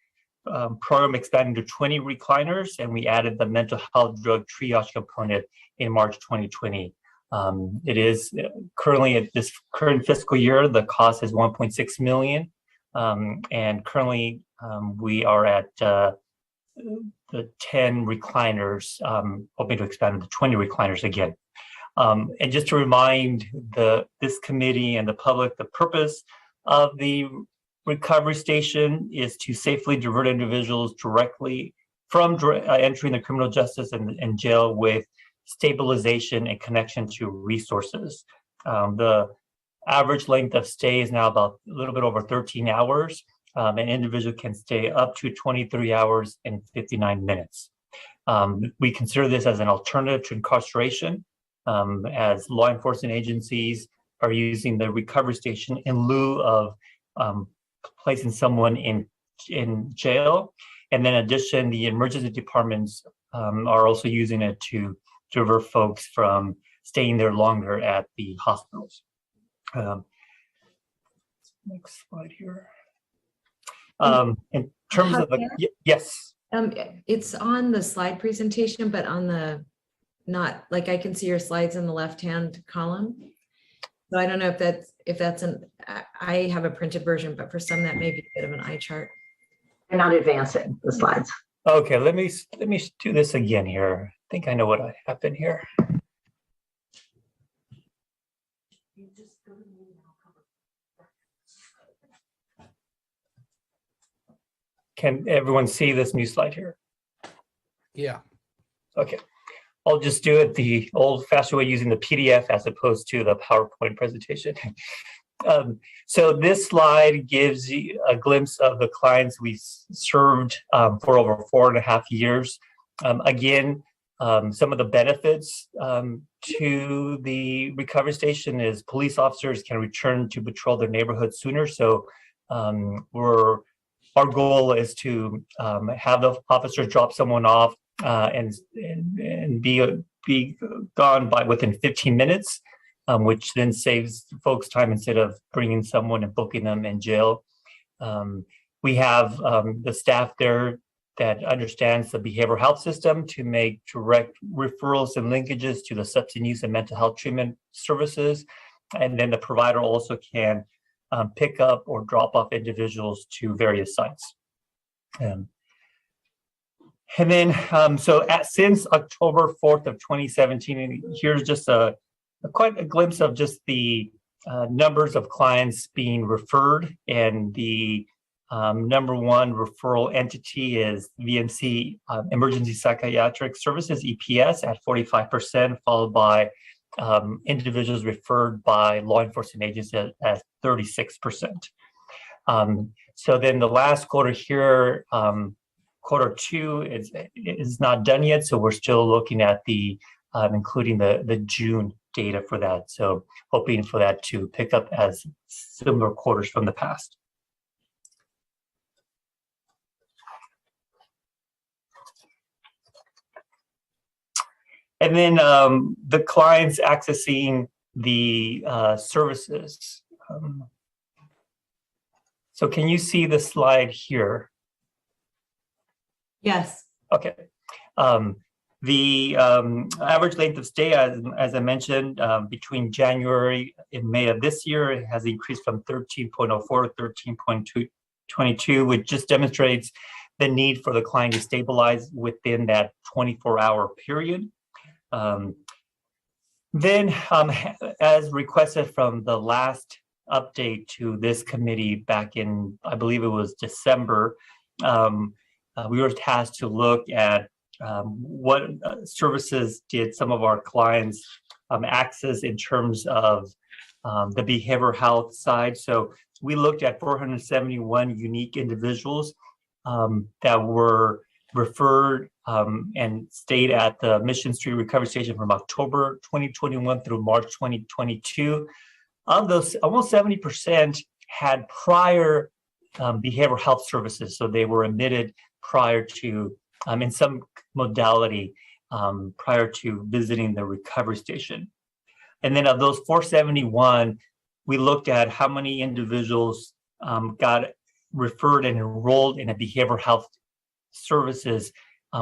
program expanded to 20 recliners, and we added the mental health drug triage component in March 2020. It is currently at this current fiscal year, the cost is 1.6 million. And currently we are at the 10 recliners, hoping to expand to 20 recliners again. And just to remind this committee and the public, the purpose of the recovery station is to safely divert individuals directly from entering the criminal justice and jail with stabilization and connection to resources. The average length of stay is now about a little bit over 13 hours. An individual can stay up to 23 hours and 59 minutes. We consider this as an alternative to incarceration, as law enforcement agencies are using the recovery station in lieu of placing someone in jail. And then in addition, the emergency departments are also using it to divert folks from staying there longer at the hospitals. Next slide here. In terms of the, yes. It's on the slide presentation, but on the, not, like I can see your slides in the left-hand column. So I don't know if that's I have a printed version, but for some that may be a bit of an eye chart. They're not advancing the slides. Okay, let me do this again here. I think I know what happened here. Can everyone see this new slide here? Yeah. Okay. I'll just do it the old-fashioned way using the PDF as opposed to the PowerPoint presentation. So this slide gives you a glimpse of the clients we served for over 4.5 years. Again, some of the benefits to the recovery station is police officers can return to patrol their neighborhood sooner. So our goal is to have the officers drop someone off and be gone within 15 minutes, which then saves folks time instead of bringing someone and booking them in jail. We have the staff there that understands the behavioral health system to make direct referrals and linkages to the substance use and mental health treatment services. And then the provider also can pick up or drop off individuals to various sites. And then, since October 4th of 2017, here's just quite a glimpse of just the numbers of clients being referred, and the number one referral entity is VMC Emergency Psychiatric Services, EPS, at 45%, followed by individuals referred by law enforcement agencies at 36%. So then the last quarter here, quarter two is not done yet, so we're still looking at the including the June data for that. So hoping for that to pick up as similar quarters from the past. And then the clients accessing the services. So can you see the slide here? Yes. Okay. The average length of stay, as I mentioned, between January and May of this year, it has increased from 13.04 to 13.22, which just demonstrates the need for the client to stabilize within that 24-hour period. Then, as requested from the last update to this committee back in, I believe it was December, we were tasked to look at what services did some of our clients access in terms of the behavioral health side. So we looked at 471 unique individuals that were referred and stayed at the Mission Street Recovery Station from October 2021 through March 2022. Of those, almost 70% had prior behavioral health services. So they were admitted prior to, in some modality, prior to visiting the recovery station. And then of those 471, we looked at how many individuals got referred and enrolled in a behavioral health services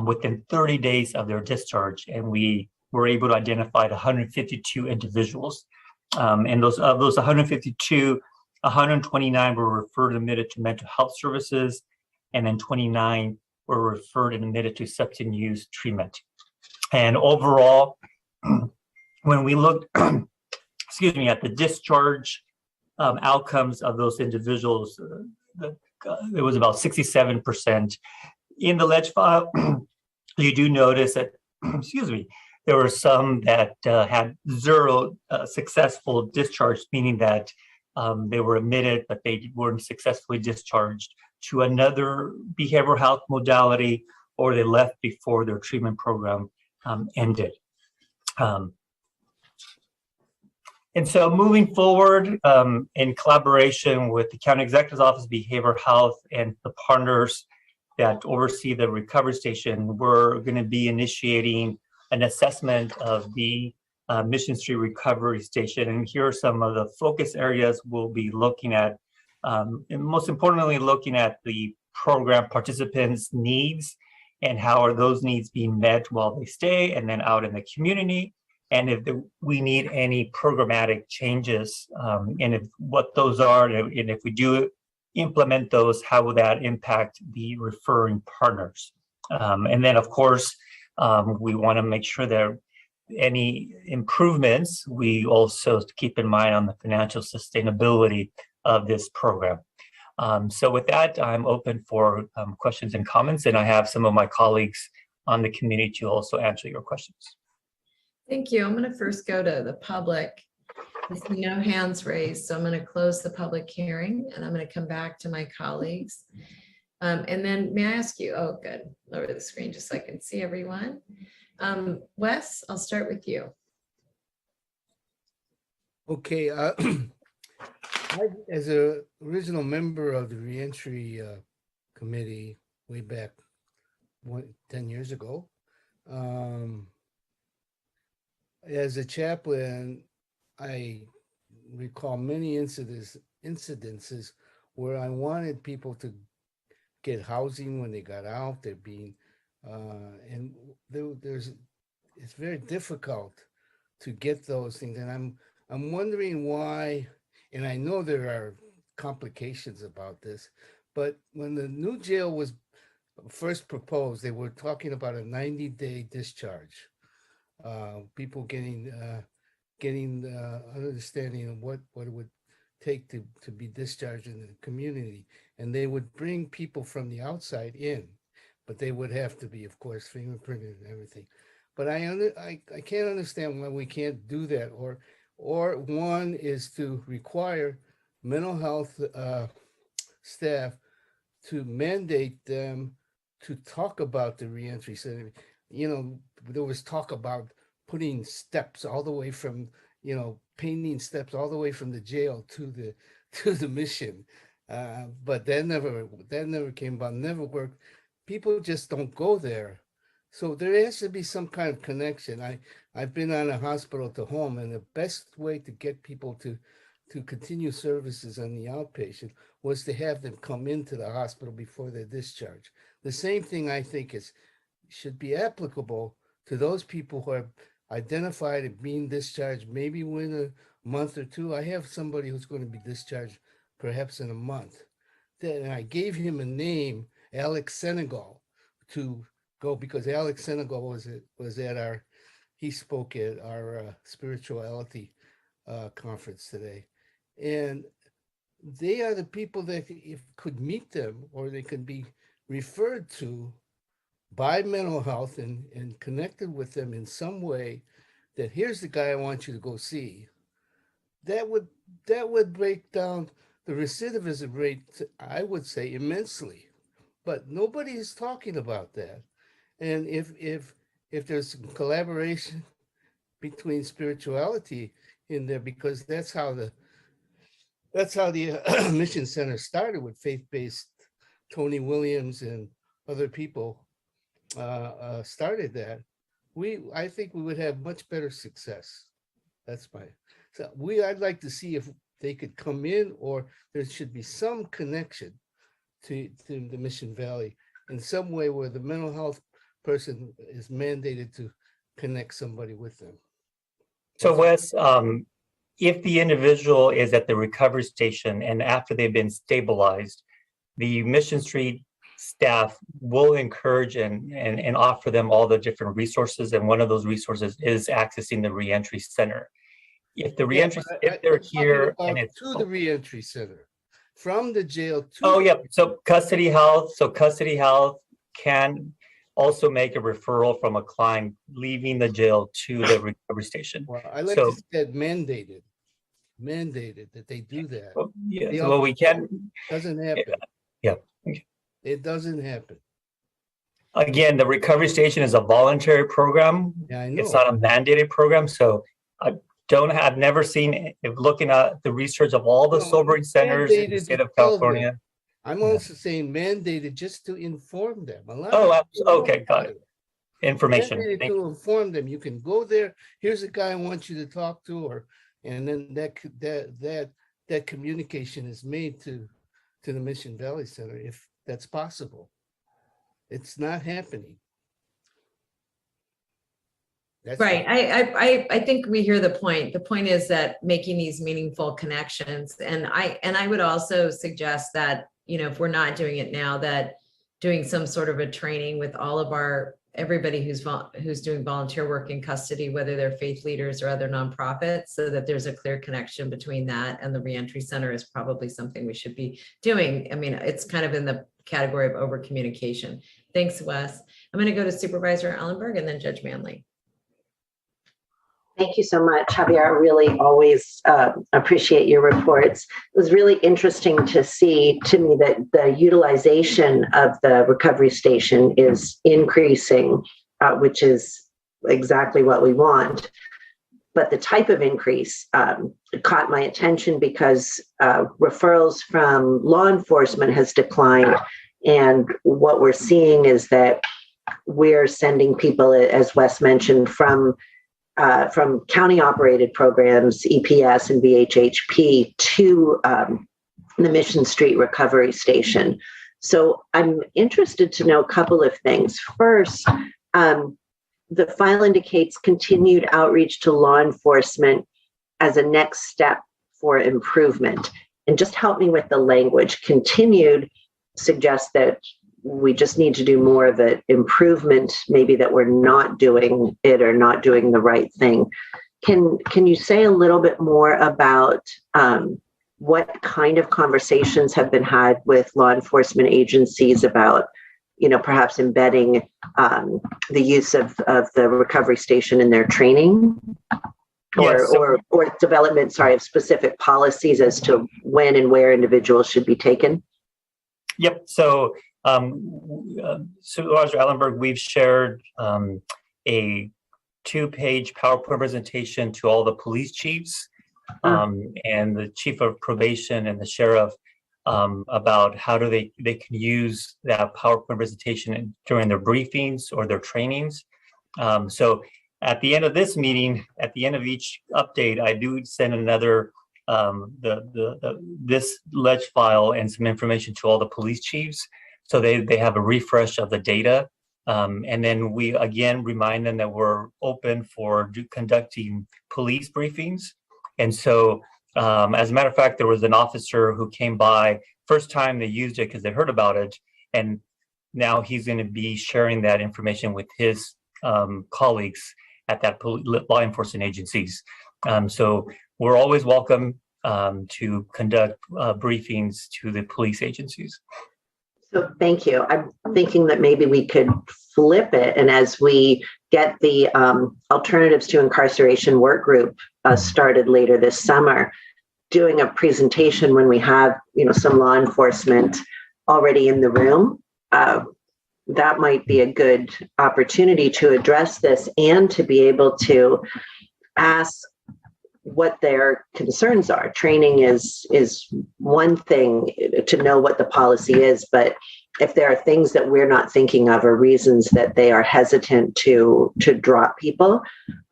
within 30 days of their discharge, and we were able to identify 152 individuals. And those 152, 129 were referred and admitted to mental health services, and then 29 were referred and admitted to substance use treatment. And overall, when we looked, excuse me, at the discharge outcomes of those individuals, it was about 67%. In the ledge file, you do notice that, excuse me, there were some that had zero successful discharge, meaning that they were admitted, but they weren't successfully discharged to another behavioral health modality, or they left before their treatment program ended. And so moving forward, in collaboration with the County Executive's Office of Behavioral Health and the partners that oversee the recovery station, we're going to be initiating an assessment of the Mission Street Recovery Station. And here are some of the focus areas we'll be looking at. And most importantly, looking at the program participants' needs and how are those needs being met while they stay and then out in the community. And if we need any programmatic changes, and if what those are, and if we do implement those, how will that impact the referring partners? And then, of course, we want to make sure that any improvements, we also keep in mind on the financial sustainability of this program. So with that, I'm open for questions and comments, and I have some of my colleagues on the committee to also answer your questions. Thank you. I'm going to first go to the public. I see no hands raised, so I'm going to close the public hearing, and I'm going to come back to my colleagues. And then may I ask you, oh, good, lower the screen just so I can see everyone. Wes, I'll start with you. Okay, as an original member of the reentry committee way back 10 years ago, as a chaplain, I recall many incidences where I wanted people to get housing when they got out. They're being, and it's very difficult to get those things. And I'm wondering why, and I know there are complications about this, but when the new jail was first proposed, they were talking about a 90-day discharge. People getting understanding of what it would take to be discharged in the community, and they would bring people from the outside in, but they would have to be, of course, fingerprinted and everything. But I can't understand why we can't do that, or one is to require mental health staff to mandate them to talk about the reentry center. You know, there was talk about putting steps all the way from, painting steps all the way from the jail to the mission. But that never came about, never worked. People just don't go there. So there has to be some kind of connection. I've been on a hospital to home, and the best way to get people to continue services on the outpatient was to have them come into the hospital before their discharge. The same thing I think should be applicable to those people who are identified as being discharged maybe within a month or two. I have somebody who's going to be discharged perhaps in a month. Then I gave him a name, Alex Senegal, to go, because Alex Senegal he spoke at our spirituality conference today. And they are the people that could meet them, or they could be referred to by mental health and connected with them in some way, that here's the guy I want you to go see. That would break down the recidivism rate, I would say, immensely. But nobody is talking about that. And if there's some collaboration between spirituality in there, because that's how the Mission Center started, with faith-based. Tony Williams and other people started that. I think we would have much better success. I'd like to see if they could come in, or there should be some connection to the Mission Valley in some way where the mental health person is mandated to connect somebody with them. So Wes, if the individual is at the recovery station and after they've been stabilized, the Mission Street staff will encourage and offer them all the different resources. And one of those resources is accessing the reentry center. If the reentry, if they're here and it's to the reentry center from the jail to. Oh, yeah. So custody health can also make a referral from a client leaving the jail to the recovery station. Well, I like to say mandated that they do that. Yeah, well, we can. Doesn't happen. Yeah. It doesn't happen. Again, the recovery station is a voluntary program. Yeah, I know. It's not a mandated program. So I've never seen, if looking at the research of all the sobering centers in the state of California. I'm also saying mandated just to inform them. Okay, got it. Information. Mandated to inform them. You can go there. Here's a guy I want you to talk to, and then that communication is made to the Mission Valley Center if that's possible. It's not happening. Right. I think we hear the point. The point is that making these meaningful connections. And I would also suggest that, if we're not doing it now, that doing some sort of a training with all of everybody who's doing volunteer work in custody, whether they're faith leaders or other nonprofits, so that there's a clear connection between that and the reentry center is probably something we should be doing. I mean, it's kind of in the category of over communication. Thanks, Wes. I'm going to go to Supervisor Ellenberg and then Judge Manley. Thank you so much, Javier. I really always appreciate your reports. It was really interesting to see to me that the utilization of the recovery station is increasing, which is exactly what we want. But the type of increase caught my attention because referrals from law enforcement has declined. And what we're seeing is that we're sending people, as Wes mentioned, from county-operated programs, EPS and VHHP, to the Mission Street Recovery Station. So I'm interested to know a couple of things. First, the file indicates continued outreach to law enforcement as a next step for improvement. And just help me with the language. Continued suggests that we just need to do more of an improvement, maybe that we're not doing it or not doing the right thing. Can you say a little bit more about what kind of conversations have been had with law enforcement agencies about, perhaps embedding the use of the recovery station in their training? Or development, of specific policies as to when and where individuals should be taken? Yep. So Supervisor Ellenberg, we've shared a 2-page PowerPoint presentation to all the police chiefs and the chief of probation and the sheriff about how they can use that PowerPoint presentation during their briefings or their trainings. So at the end of this meeting, at the end of each update, I do send another this ledge file and some information to all the police chiefs. So they have a refresh of the data. And then we again remind them that we're open for conducting police briefings. And so as a matter of fact, there was an officer who came by, first time they used it because they heard about it. And now he's going to be sharing that information with his colleagues at that law enforcement agencies. So we're always welcome to conduct briefings to the police agencies. So thank you. I'm thinking that maybe we could flip it, and as we get the Alternatives to Incarceration work group started later this summer, doing a presentation when we have some law enforcement already in the room, that might be a good opportunity to address this and to be able to ask what their concerns are. Training is one thing to know what the policy is, but if there are things that we're not thinking of or reasons that they are hesitant to drop people,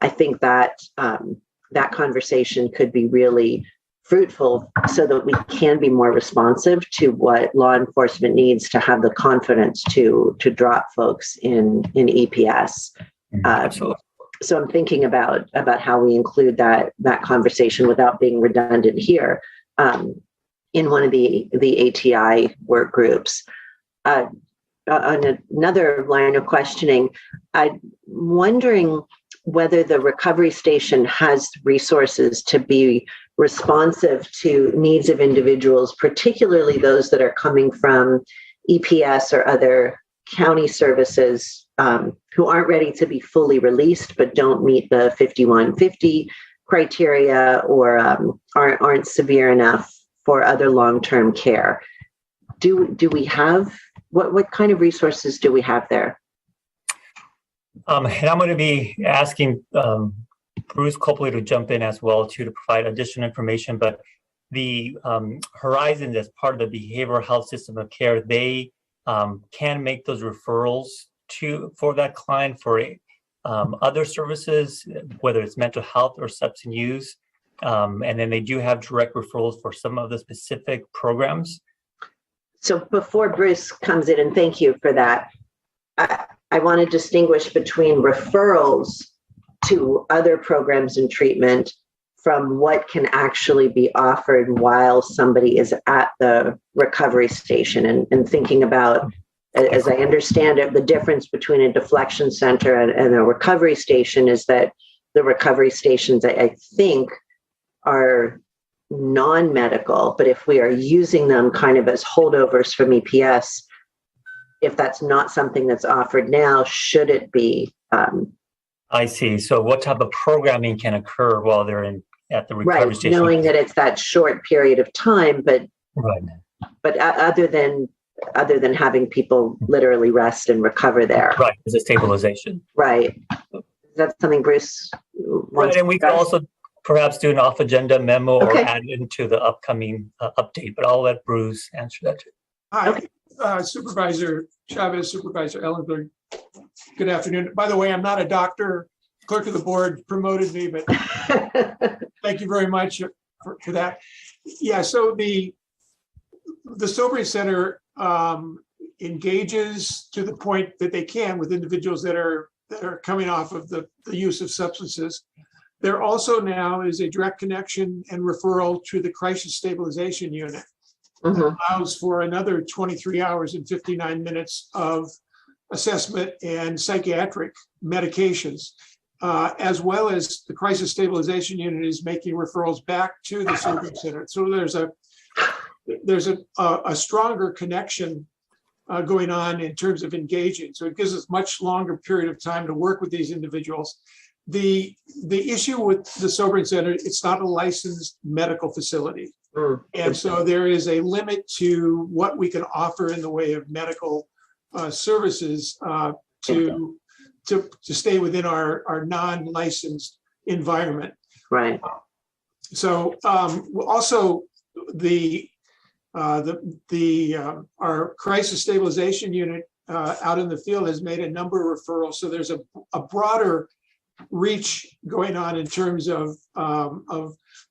I think that that conversation could be really fruitful so that we can be more responsive to what law enforcement needs to have the confidence to drop folks in EPS. So I'm thinking about how we include that conversation without being redundant here in one of the ATI work groups. On another line of questioning, I'm wondering whether the recovery station has resources to be responsive to needs of individuals, particularly those that are coming from EPS or other county services who aren't ready to be fully released but don't meet the 5150 criteria or aren't severe enough for other long-term care. Do we have, what kind of resources do we have there? And I'm going to be asking Bruce Copley to jump in as well to provide additional information, but the Horizon, as part of the behavioral health system of care, they can make those referrals for that client for other services, whether it's mental health or substance use. And then they do have direct referrals for some of the specific programs. So before Bruce comes in, and thank you for that, I want to distinguish between referrals to other programs and treatment from what can actually be offered while somebody is at the recovery station, and thinking about, as I understand it, the difference between a deflection center and a recovery station is that the recovery stations, I think, are non-medical, but if we are using them kind of as holdovers from EPS, if that's not something that's offered now, should it be? I see. So what type of programming can occur while they're at the recovery station? Knowing that it's that short period of time, but other than having people literally rest and recover there. Right, as a stabilization. Right. That's something Bruce wants. Right, and we can also perhaps do an off-agenda memo or Okay. add it into the upcoming update, but I'll let Bruce answer that too. Hi, Supervisor Chavez, Supervisor Ellenberg. Good afternoon. By the way, I'm not a doctor. Clerk of the board promoted me, but thank you very much for that. Yeah, so the Sobering Center engages to the point that they can with individuals that are coming off of the use of substances. There also now is a direct connection and referral to the crisis stabilization unit. That allows for another 23 hours and 59 minutes of assessment and psychiatric medications, as well as the crisis stabilization unit is making referrals back to the Sobering Center. So there's a stronger connection going on in terms of engaging. So it gives us much longer period of time to work with these individuals. The issue with the Sobering Center, it's not a licensed medical facility. And so there is a limit to what we can offer in the way of medical services to stay within our non-licensed environment. Right. So also our crisis stabilization unit out in the field has made a number of referrals. So there's a broader reach going on in terms of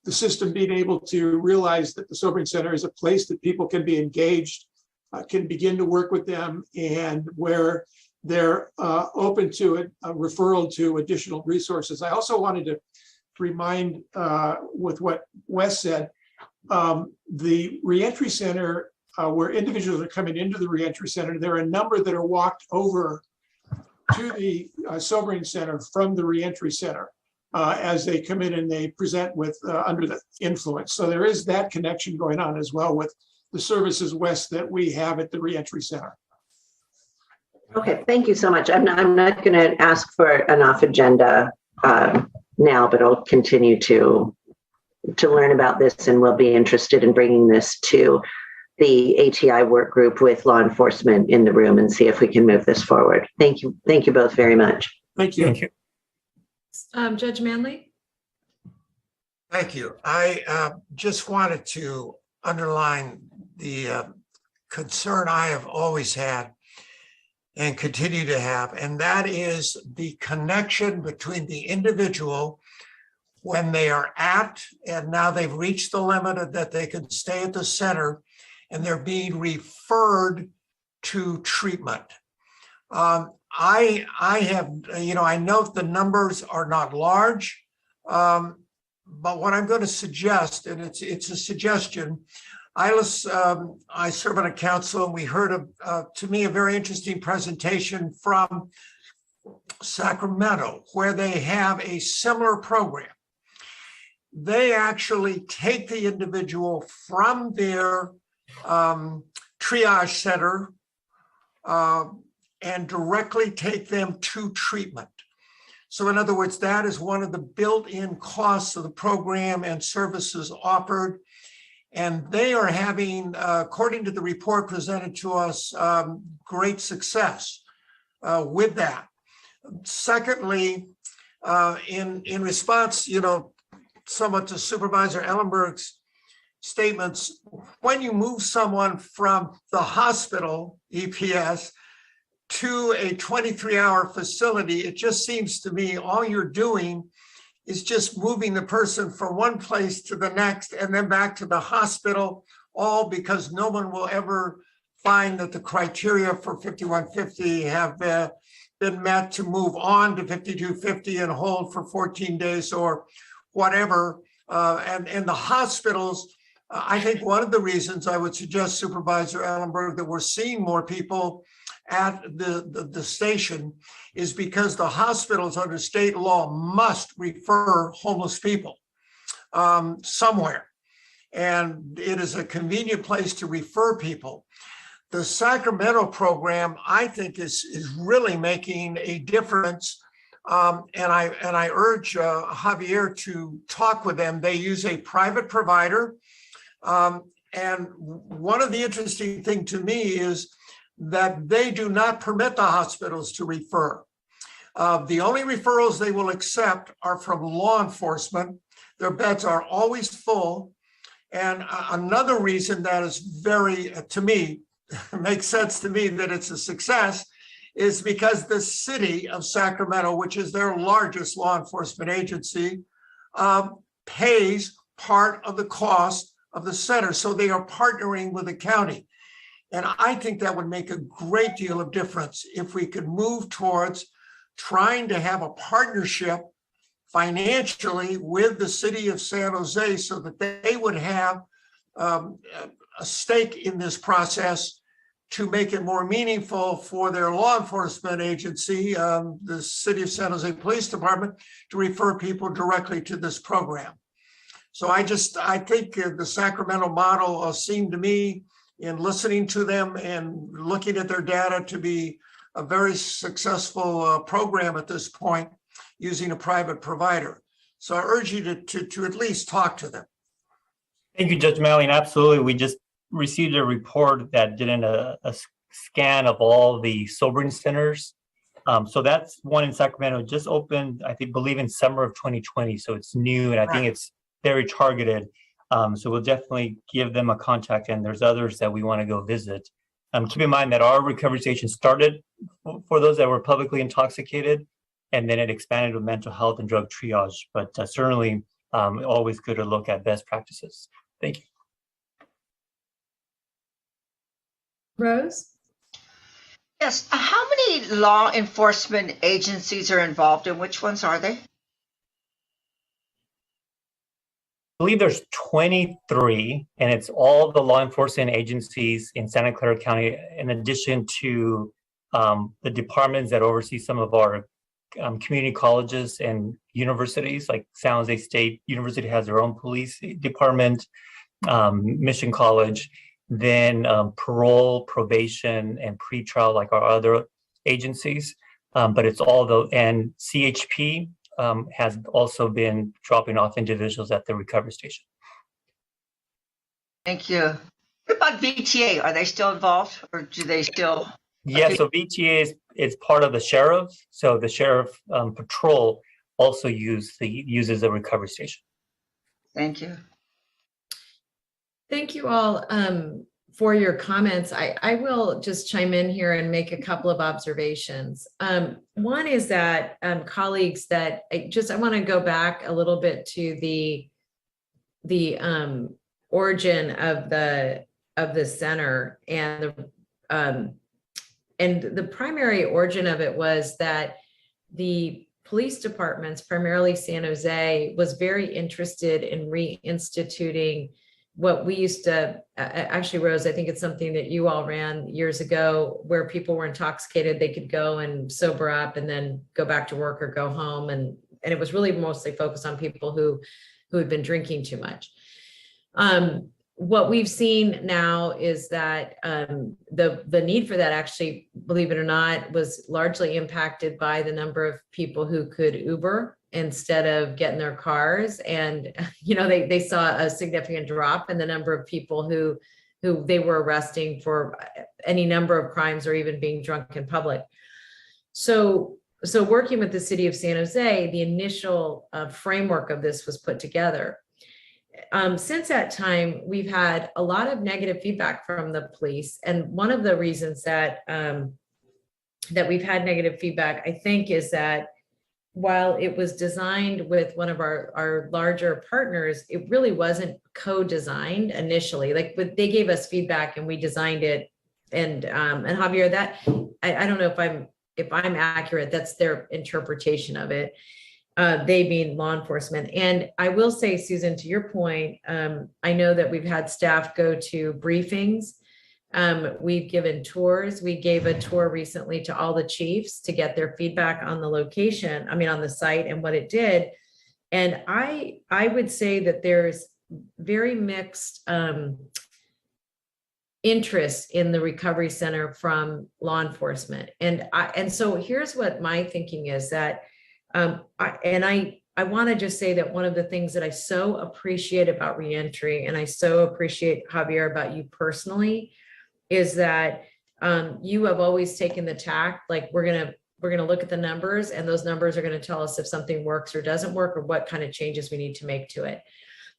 the system being able to realize that the Sobering Center is a place that people can be engaged, can begin to work with them, and where they're open to a referral to additional resources. I also wanted to remind with what Wes said, the reentry center, where individuals are coming into the reentry center, there are a number that are walked over to the Sobering Center from the reentry center as they come in and they present with under the influence. So there is that connection going on as well with the services west that we have at the reentry center. Okay, thank you so much. I'm not going to ask for an off agenda now, but I'll continue to learn about this, and we'll be interested in bringing this to the ATI work group with law enforcement in the room and see if we can move this forward. Thank you. Thank you both very much. Thank you. Thank you. Judge Manley? Thank you. I just wanted to underline the concern I have always had and continue to have, and that is the connection between the individual when they are at, and now they've reached the limit that they can stay at the center, and they're being referred to treatment. I have, I know the numbers are not large, but what I'm going to suggest, and it's a suggestion, I serve on a council, and we heard, to me, a very interesting presentation from Sacramento, where they have a similar program. They actually take the individual from their triage center and directly take them to treatment. So in other words, that is one of the built-in costs of the program and services offered. And they are having, according to the report presented to us, great success with that. Secondly, in response, somewhat to Supervisor Ellenberg's statements, when you move someone from the hospital, EPS, to a 23-hour facility, it just seems to me all you're doing is just moving the person from one place to the next and then back to the hospital, all because no one will ever find that the criteria for 5150 have been met to move on to 5250 and hold for 14 days or whatever. And the hospitals, I think one of the reasons I would suggest, Supervisor Ellenberg, that we're seeing more people at the station is because the hospitals under state law must refer homeless people somewhere. And it is a convenient place to refer people. The Sacramento program, I think, is really making a difference. And I urge Javier to talk with them. They use a private provider. And one of the interesting things to me is that they do not permit the hospitals to refer. The only referrals they will accept are from law enforcement. Their beds are always full. And another reason that is very, to me, makes sense to me that it's a success is because the city of Sacramento, which is their largest law enforcement agency, pays part of the cost of the center. So they are partnering with the county. And I think that would make a great deal of difference if we could move towards trying to have a partnership financially with the city of San Jose so that they would have a stake in this process to make it more meaningful for their law enforcement agency, the City of San Jose Police Department, to refer people directly to this program. So I think the Sacramento model seemed to me, in listening to them and looking at their data, to be a very successful program at this point using a private provider. So I urge you to at least talk to them. Thank you, Judge Malin. Absolutely. We just received a report that did a scan of all the sobering centers. So that's one in Sacramento, just opened, I believe in summer of 2020. So it's new, and I think it's very targeted. So we'll definitely give them a contact, and there's others that we want to go visit. Keep in mind that our recovery station started for those that were publicly intoxicated, and then it expanded with mental health and drug triage. But certainly always good to look at best practices. Thank you. Rose? Yes. How many law enforcement agencies are involved, and which ones are they? I believe there's 23, and it's all the law enforcement agencies in Santa Clara County, in addition to the departments that oversee some of our community colleges and universities, like San Jose State University has their own police department, Mission College, then parole, probation, and pretrial, like our other agencies. But it's all and CHP has also been dropping off individuals at the recovery station. Thank you. What about VTA? Are they still involved, or do they still? Yeah, so VTA is part of the sheriff. So the sheriff patrol also uses a recovery station. Thank you. Thank you all for your comments. I will just chime in here and make a couple of observations. One is that colleagues that I want to go back a little bit to the origin of the center, and the primary origin of it was that the police departments, primarily San Jose, was very interested in reinstituting what we used to, actually, Rose, I think it's something that you all ran years ago, where people were intoxicated, they could go and sober up and then go back to work or go home. And it was really mostly focused on people who had been drinking too much. What we've seen now is that the need for that, actually, believe it or not, was largely impacted by the number of people who could Uber instead of getting their cars. And, they saw a significant drop in the number of people who they were arresting for any number of crimes or even being drunk in public. So working with the city of San Jose, the initial framework of this was put together. Since that time, we've had a lot of negative feedback from the police. And one of the reasons that we've had negative feedback, I think, is that while it was designed with one of our larger partners, it really wasn't co-designed initially. But they gave us feedback and we designed it. And Javier, that I don't know if I'm accurate, that's their interpretation of it. They being law enforcement. And I will say, Susan, to your point, I know that we've had staff go to briefings. We've given tours. We gave a tour recently to all the chiefs to get their feedback on the location, on the site and what it did. And I would say that there's very mixed interest in the recovery center from law enforcement. And so here's what my thinking is, that I want to just say that one of the things that I so appreciate about reentry, and I so appreciate, Javier, about you personally, is that you have always taken the tack, like we're gonna look at the numbers, and those numbers are going to tell us if something works or doesn't work, or what kind of changes we need to make to it.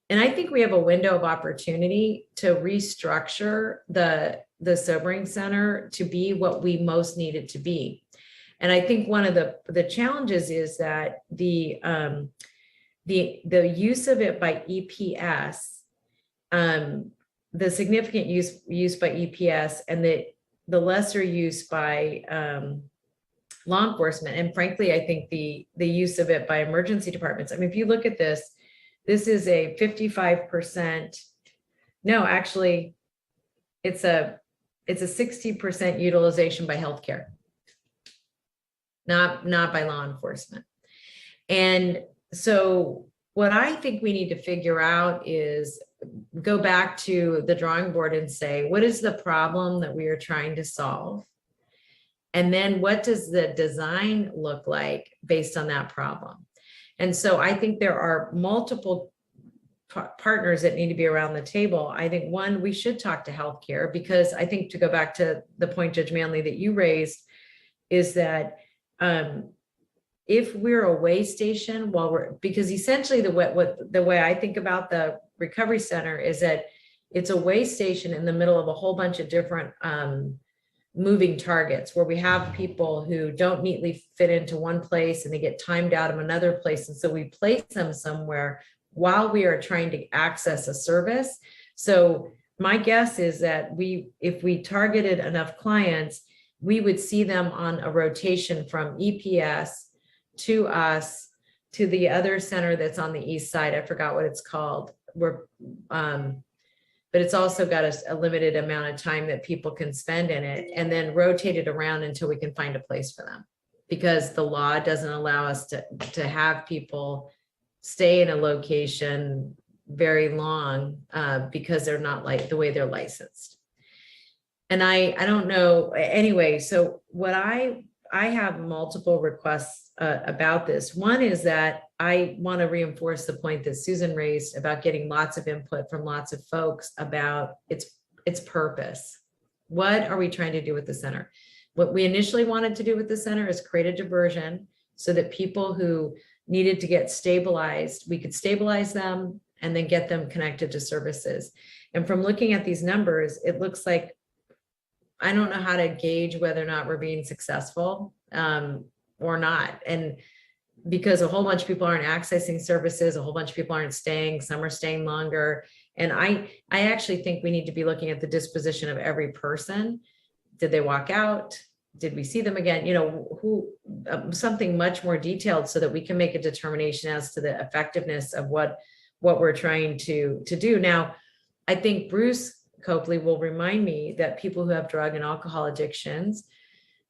And I think we have a window of opportunity to restructure the sobering center to be what we most need it to be. And I think one of the challenges is that the use of it by EPS, the significant use by EPS, and the lesser use by law enforcement, and frankly, I think the use of it by emergency departments. If you look at this is a 55%. No, actually, it's a 60% utilization by healthcare. Not by law enforcement. And so what I think we need to figure out is go back to the drawing board and say, what is the problem that we are trying to solve? And then what does the design look like based on that problem? And so I think there are multiple partners that need to be around the table. I think one, we should talk to healthcare, because I think, to go back to the point, Judge Manley, that you raised, is that if we're a way station, because essentially the way I think about the recovery center is that it's a way station in the middle of a whole bunch of different moving targets, where we have people who don't neatly fit into one place and they get timed out of another place. And so we place them somewhere while we are trying to access a service. So my guess is that if we targeted enough clients, we would see them on a rotation from EPS to us to the other center that's on the east side. I forgot what it's called. But it's also got a limited amount of time that people can spend in it, and then rotate it around until we can find a place for them, because the law doesn't allow us to have people stay in a location very long because they're not the way they're licensed. And I don't know. Anyway, so what I have multiple requests about this. One is that I want to reinforce the point that Susan raised about getting lots of input from lots of folks about its purpose. What are we trying to do with the center? What we initially wanted to do with the center is create a diversion so that people who needed to get stabilized, we could stabilize them and then get them connected to services. And from looking at these numbers, it looks like, I don't know how to gauge whether or not we're being successful or not. And because a whole bunch of people aren't accessing services, a whole bunch of people aren't staying, some are staying longer. And I actually think we need to be looking at the disposition of every person. Did they walk out? Did we see them again? You know, something much more detailed so that we can make a determination as to the effectiveness of what we're trying to do. Now, I think Bruce Copley will remind me that people who have drug and alcohol addictions,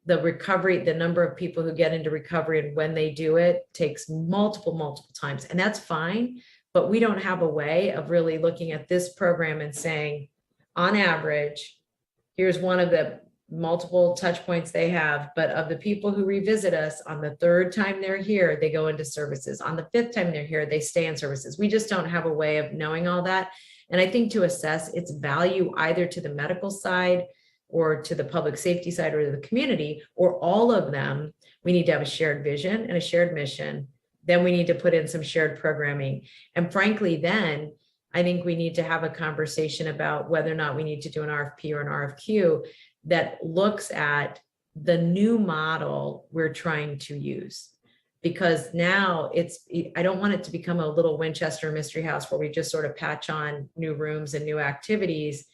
the recovery, the number of people who get into recovery and when they do it takes multiple times. And that's fine, but we don't have a way of really looking at this program and saying, on average, here's one of the multiple touch points they have, but of the people who revisit us, on the third time they're here, they go into services. On the fifth time they're here, they stay in services. We just don't have a way of knowing all that. And I think to assess its value either to the medical side or to the public safety side or to the community, or all of them, we need to have a shared vision and a shared mission. Then we need to put in some shared programming. And frankly, then I think we need to have a conversation about whether or not we need to do an RFP or an RFQ that looks at the new model we're trying to use. Because now I don't want it to become a little Winchester mystery house where we just sort of patch on new rooms and new activities,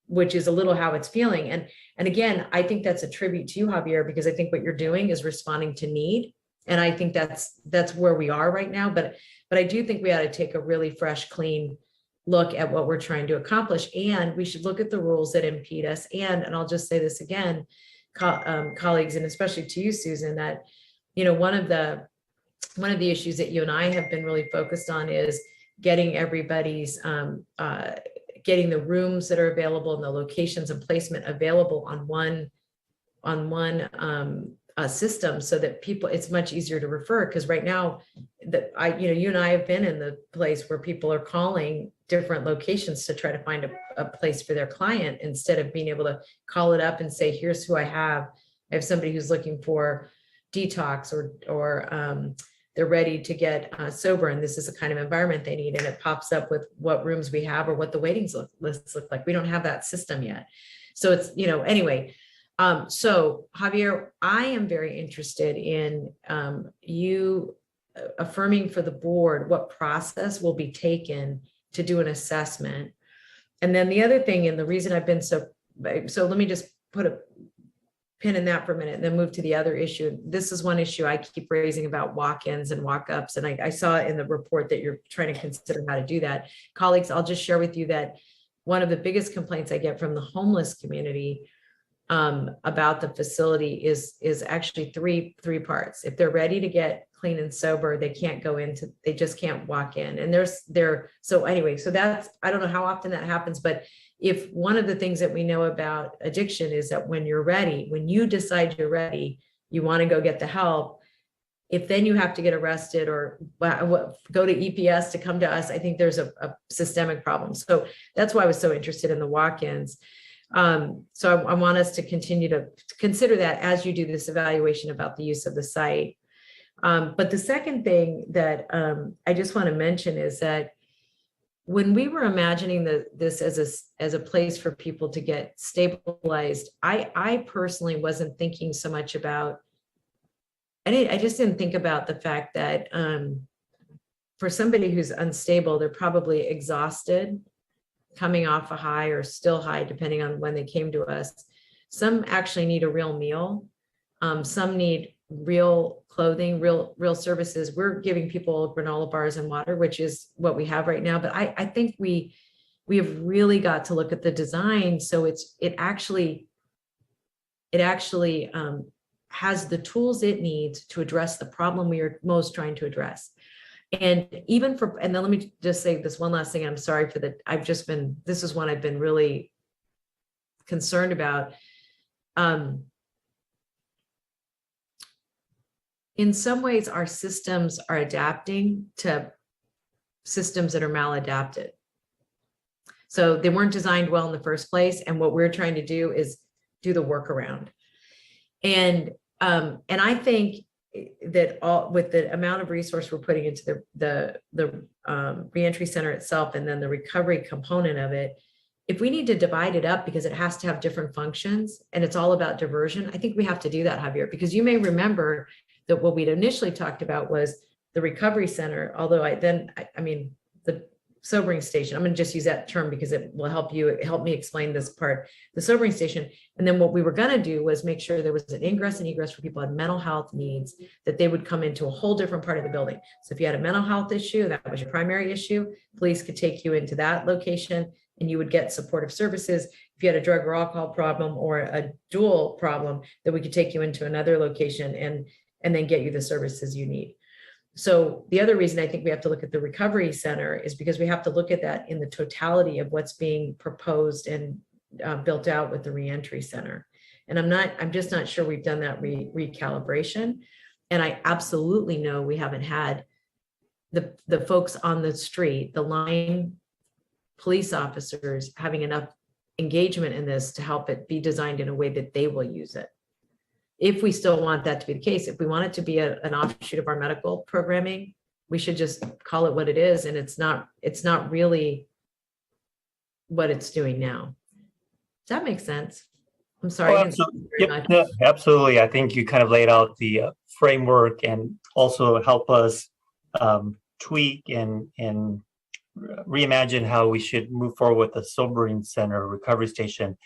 which is a little how it's feeling. And again, I think that's a tribute to you, Javier, because I think what you're doing is responding to need. And I think that's where we are right now. But I do think we ought to take a really fresh, clean look at what we're trying to accomplish. And we should look at the rules that impede us. And I'll just say this again, colleagues, and especially to you, Susan, that, you know, one of the issues that you and I have been really focused on is getting everybody's, getting the rooms that are available and the locations and placement available on one system, so that people, it's much easier to refer. Because right now, you and I have been in the place where people are calling different locations to try to find a place for their client, instead of being able to call it up and say, here's who I have. I have somebody who's looking for detox or they're ready to get sober, and this is the kind of environment they need. And it pops up with what rooms we have or what the waiting lists look like. We don't have that system yet. So it's, you know, anyway. So Javier, I am very interested in you affirming for the board what process will be taken to do an assessment. And then the other thing, and the reason I've been so let me just put a pin in that for a minute and then move to the other issue. This is one issue I keep raising about walk-ins and walk-ups. And I saw in the report that you're trying to consider how to do that. Colleagues, I'll just share with you that one of the biggest complaints I get from the homeless community about the facility is actually three parts. If they're ready to get clean and sober, they can't go into, they just can't walk in. And so anyway, so that's, I don't know how often that happens, but if one of the things that we know about addiction is that when you're ready, when you decide you're ready, you want to go get the help. If then you have to get arrested or go to EPS to come to us, I think there's a systemic problem. So that's why I was so interested in the walk-ins. So I want us to continue to consider that as you do this evaluation about the use of the site. But the second thing that I just want to mention is that when we were imagining this as a place for people to get stabilized, I personally wasn't thinking so much about, I just didn't think about the fact that for somebody who's unstable, they're probably exhausted, coming off a high or still high, depending on when they came to us. Some actually need a real meal. Some need real clothing, real services. We're giving people granola bars and water, which is what we have right now. But I think we have really got to look at the design. So it actually has the tools it needs to address the problem we are most trying to address. And even and then let me just say this one last thing. I'm sorry for that. This is one I've been really concerned about. In some ways, our systems are adapting to systems that are maladapted. So they weren't designed well in the first place. And what we're trying to do is do the workaround. And I think that all with the amount of resource we're putting into the reentry center itself and then the recovery component of it, if we need to divide it up because it has to have different functions and it's all about diversion, I think we have to do that, Javier, because you may remember that what we'd initially talked about was the recovery center, although I mean, the sobering station, I'm going to just use that term because it will help me explain this part, the sobering station. And then what we were going to do was make sure there was an ingress and egress for people who had mental health needs, that they would come into a whole different part of the building. So if you had a mental health issue, that was your primary issue, police could take you into that location and you would get supportive services. If you had a drug or alcohol problem or a dual problem, then we could take you into another location and then get you the services you need. So the other reason I think we have to look at the recovery center is because we have to look at that in the totality of what's being proposed and built out with the reentry center. And I'm just not sure we've done that recalibration. And I absolutely know we haven't had the folks on the street, the line police officers having enough engagement in this to help it be designed in a way that they will use it. If we still want that to be the case, if we want it to be an offshoot of our medical programming, we should just call it what it is. And it's not really what it's doing now. Does that make sense? I'm sorry. Oh, absolutely. I think you kind of laid out the framework and also help us tweak and reimagine how we should move forward with the sobering center recovery station.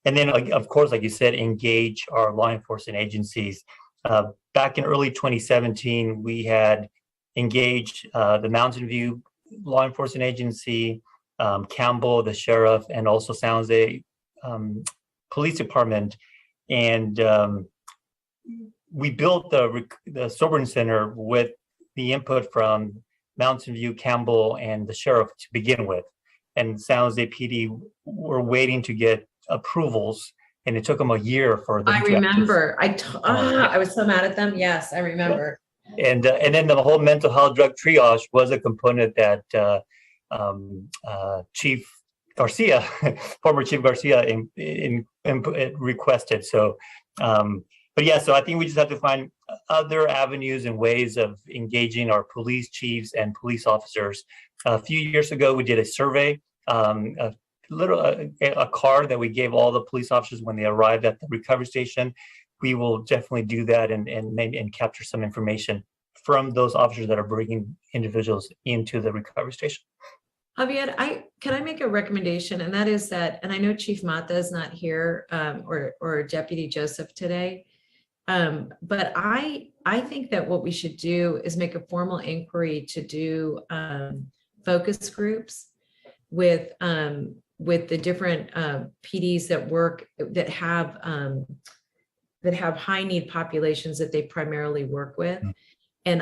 And then, of course, like you said, engage our law enforcement agencies. Back in early 2017, we had engaged the Mountain View Law Enforcement Agency, Campbell, the sheriff, and also San Jose Police Department. And we built the sobering center with the input from Mountain View, Campbell, and the sheriff to begin with. And San Jose PD were waiting to get approvals, and it took them a year for them. I remember. I was so mad at them. Yes, I remember. And then the whole mental health drug triage was a component that Chief Garcia, former Chief Garcia, requested. So, but yeah, so I think we just have to find other avenues and ways of engaging our police chiefs and police officers. A few years ago, we did a survey, a card that we gave all the police officers when they arrived at the recovery station. We will definitely do that and capture some information from those officers that are bringing individuals into the recovery station. Javier, can I make a recommendation? And that is that, and I know Chief Mata is not here, or Deputy Joseph today, but I think that what we should do is make a formal inquiry to do focus groups with the different PDs that have high need populations that they primarily work with, and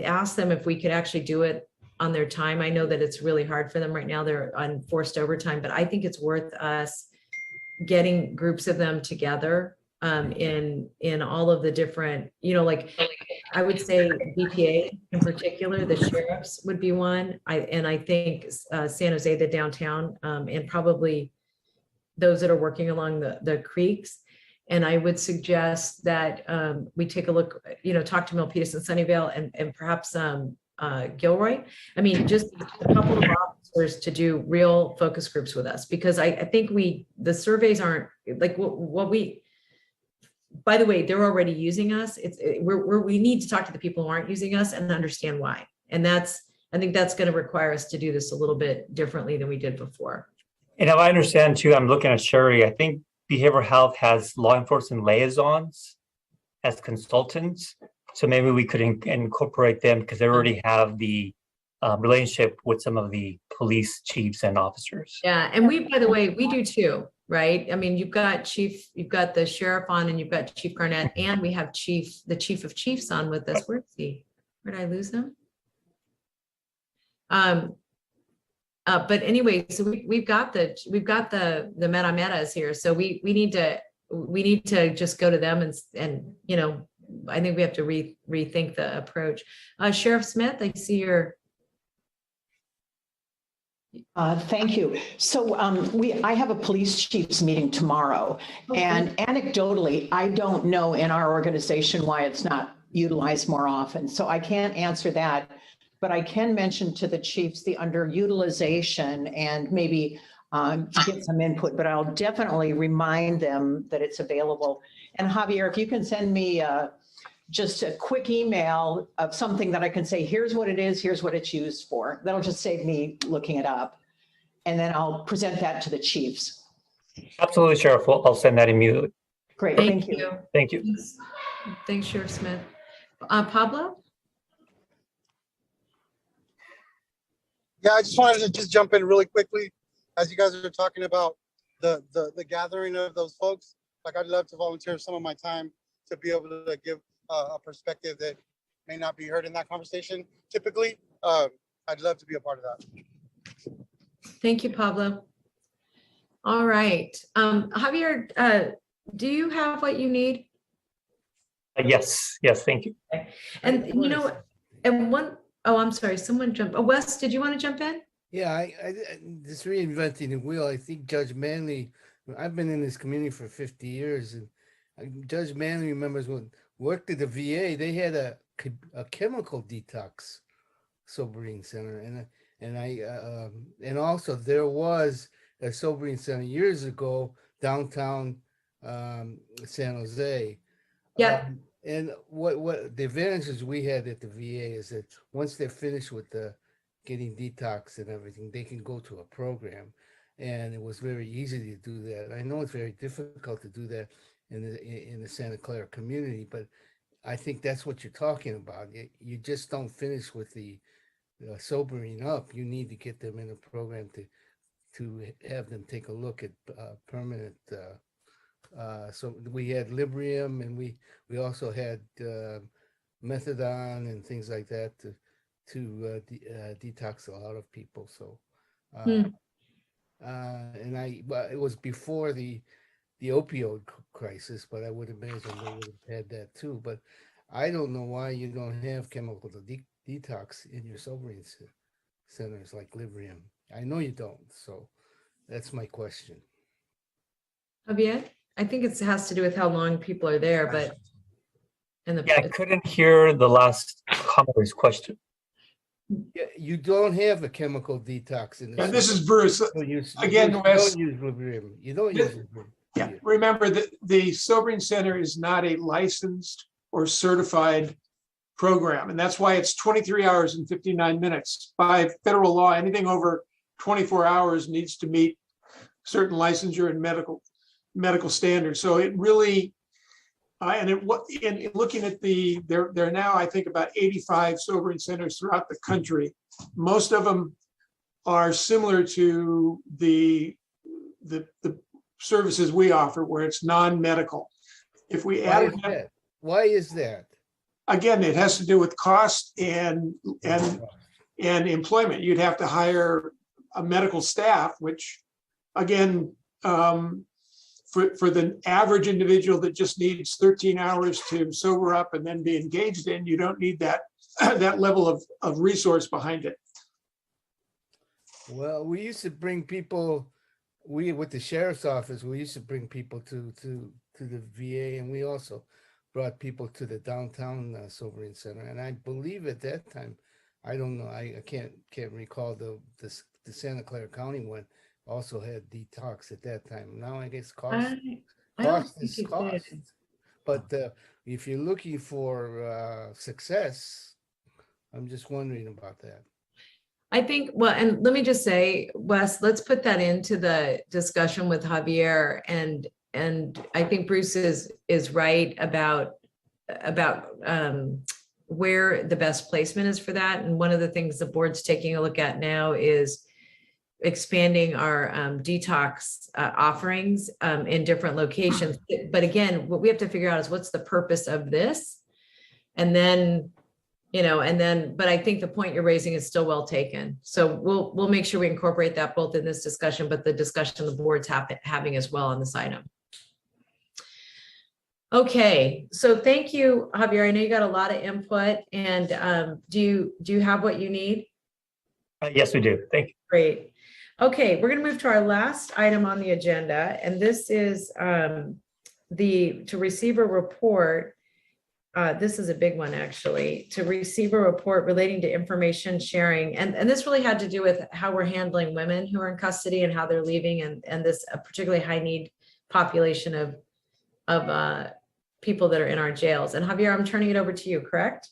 ask them if we could actually do it on their time. I know that it's really hard for them right now. They're on forced overtime, but I think it's worth us getting groups of them together in all of the different, like I would say BPA in particular, the sheriffs would be one. I think San Jose, the downtown, and probably those that are working along the creeks. And I would suggest that we take a look, talk to Milpitas and Sunnyvale and perhaps Gilroy. I mean, just a couple of officers to do real focus groups with us, because I think the surveys aren't like what we, by the way, they're already using us. We need to talk to the people who aren't using us and understand why. And I think that's going to require us to do this a little bit differently than we did before. And if I understand too, I'm looking at Sherry, I think behavioral health has law enforcement liaisons as consultants. So maybe we could incorporate them because they already have the relationship with some of the police chiefs and officers. Yeah, and by the way, we do too, right? I mean, you've got the sheriff on, and you've got Chief Garnett, and we have the chief of chiefs on with us. Where is he? Where did I lose him? But anyway, so we've got the metas here. So we need to just go to them and I think we have to rethink the approach. Sheriff Smith, I see your. Thank you. So I have a police chiefs meeting tomorrow, and anecdotally, I don't know in our organization why it's not utilized more often. So I can't answer that, but I can mention to the chiefs the underutilization and maybe get some input, but I'll definitely remind them that it's available. And Javier, if you can send me just a quick email of something that I can say, here's what it is, here's what it's used for. That'll just save me looking it up. And then I'll present that to the chiefs. Absolutely, Sheriff. I'll send that immediately. Great, thank you. Thank you. Thanks, Sheriff Smith. Pablo? Yeah, I just wanted to just jump in really quickly as you guys are talking about the gathering of those folks. Like, I'd love to volunteer some of my time to be able to give a perspective that may not be heard in that conversation typically. I'd love to be a part of that. Thank you, Pablo. All right. Javier, do you have what you need? Yes, thank you. Okay. And you know, oh, I'm sorry, someone jumped. Oh, Wes, did you want to jump in? Yeah, I just reinventing the wheel. I think Judge Manley, I've been in this community for 50 years, and Judge Manley remembers when worked at the VA, they had a chemical detox sobering center, and also there was a sobering center years ago downtown San Jose. Yeah. And what the advantages we had at the VA is that once they're finished with the getting detox and everything, they can go to a program, and it was very easy to do that. I know it's very difficult to do that in the Santa Clara community, but I think that's what you're talking about. You just don't finish with the sobering up. You need to get them in a program to have them take a look at permanent. So we had Librium, and we also had methadone and things like that to detox a lot of people. So, and it was before the opioid crisis, but I would imagine they would have had that too. But I don't know why you don't have chemical detox in your sobering centers like Librium. I know you don't. So that's my question. Javier? I think it has to do with how long people are there, but I couldn't hear the last commenter's question. Yeah, you don't have a chemical detox in this. And this is Bruce. Again, Wes, you don't use Librium. You don't use Librium. Yeah, remember that the sobering center is not a licensed or certified program, and that's why it's 23 hours and 59 minutes. By federal law, anything over 24 hours needs to meet certain licensure and medical standards. So it really, and looking at there are now, I think, about 85 sobering centers throughout the country. Most of them are similar to the services we offer, where it's non-medical. If we add, why is that? Again, it has to do with cost and employment. You'd have to hire a medical staff, which, again, for the average individual that just needs 13 hours to sober up and then be engaged in, you don't need that level of resource behind it. Well, we used to bring people. With the sheriff's office, we used to bring people to the VA, and we also brought people to the downtown sobering center. And I believe at that time, I don't know, I can't recall the Santa Clara County one also had detox at that time. Now I guess cost is cost. But if you're looking for success, I'm just wondering about that. I think, well, and let me just say, Wes, let's put that into the discussion with Javier. And I think Bruce is right about where the best placement is for that. And one of the things the board's taking a look at now is expanding our detox offerings in different locations. But again, what we have to figure out is what's the purpose of this? And then, but I think the point you're raising is still well taken. So we'll make sure we incorporate that both in this discussion, but the discussion the board's having as well on this item. Okay, so thank you, Javier. I know you got a lot of input, and do you have what you need? Yes, we do. Thank you. Great. Okay, we're going to move to our last item on the agenda, and this is to receive a report. This is a big one, actually, to receive a report relating to information sharing. And this really had to do with how we're handling women who are in custody and how they're leaving, and this a particularly high need population of people that are in our jails. And Javier, I'm turning it over to you, correct?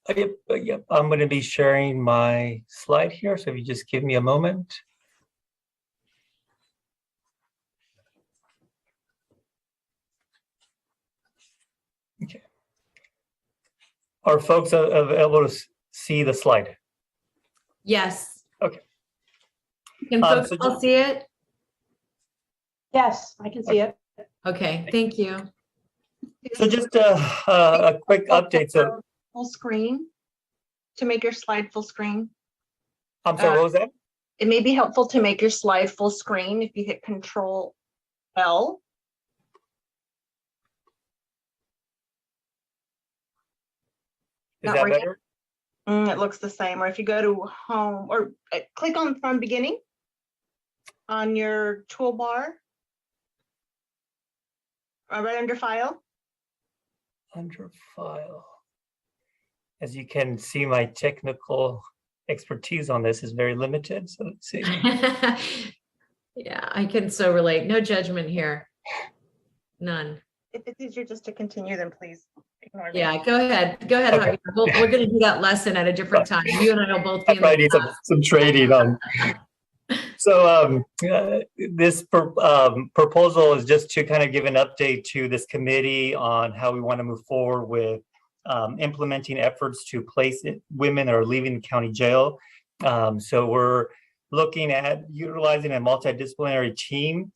Yep, I'm going to be sharing my slide here. So if you just give me a moment. Okay. Are folks able to see the slide? Yes. Okay. Can folks so all see it? Yes, I can see it. Okay, thank you. So just a quick update. So Full screen to make your slide full screen. I'm sorry, what was that? It may be helpful to make your slide full screen if you hit Control L. Is that better? It looks the same. Or if you go to Home or click on From Beginning on your toolbar, right under File. Under File. As you can see, my technical expertise on this is very limited. So let's see. Yeah, I can so relate. No judgment here. None. If it's easier just to continue, then please ignore me. Yeah, go ahead. Go ahead. Okay. Javier. We're going to do that lesson at a different time. You and I will both be in I need the some training on. So this proposal is just to kind of give an update to this committee on how we want to move forward with implementing efforts to place women that are leaving the county jail. So we're looking at utilizing a multidisciplinary team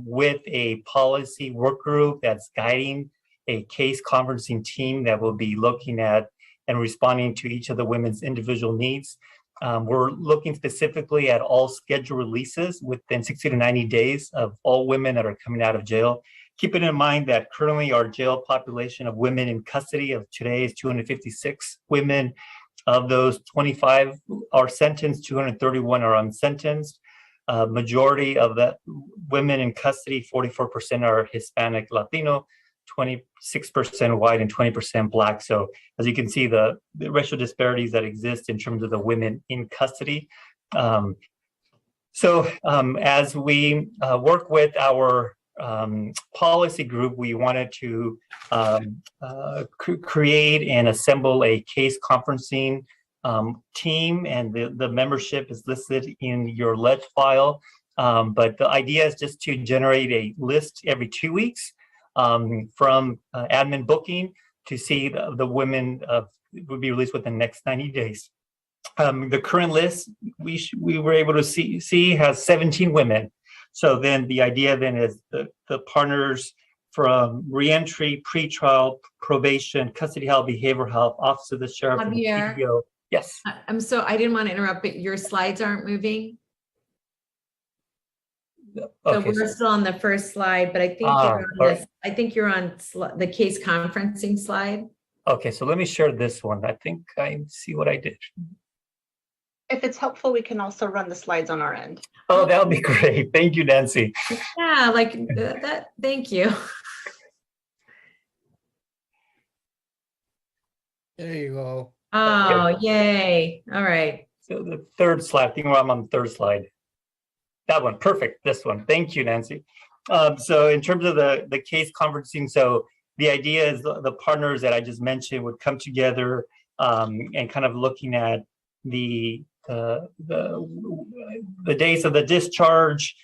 with a policy work group that's guiding a case conferencing team that will be looking at and responding to each of the women's individual needs. We're looking specifically at all scheduled releases within 60 to 90 days of all women that are coming out of jail. Keeping in mind that currently our jail population of women in custody of today is 256 women. Of those, 25 are sentenced, 231 are unsentenced. Majority of the women in custody, 44% are Hispanic, Latino, 26% white, and 20% Black. So as you can see, the racial disparities that exist in terms of the women in custody. As we work with our policy group, we wanted to create and assemble a case conferencing team, and the membership is listed in your LED file. But the idea is just to generate a list every 2 weeks from admin booking to see the women would be released within the next 90 days. The current list we were able to see has 17 women. So then the idea then is the partners from reentry, pretrial, probation, custody health, behavioral health, office of the sheriff, and the Javier, PDO. Yes. I didn't want to interrupt, but your slides aren't moving. Okay, so we're still on the first slide, but I think you're on the case conferencing slide. Okay, so let me share this one. I think I see what I did. If it's helpful, we can also run the slides on our end. Oh, that would be great. Thank you, Nancy. Yeah, like that. Thank you. There you go. Oh, Okay. yay. All right. So the third slide, I think I'm on the third slide. That one, perfect, this one. Thank you, Nancy. So in terms of the case conferencing, so the idea is the partners that I just mentioned would come together and kind of looking at the days of the discharge,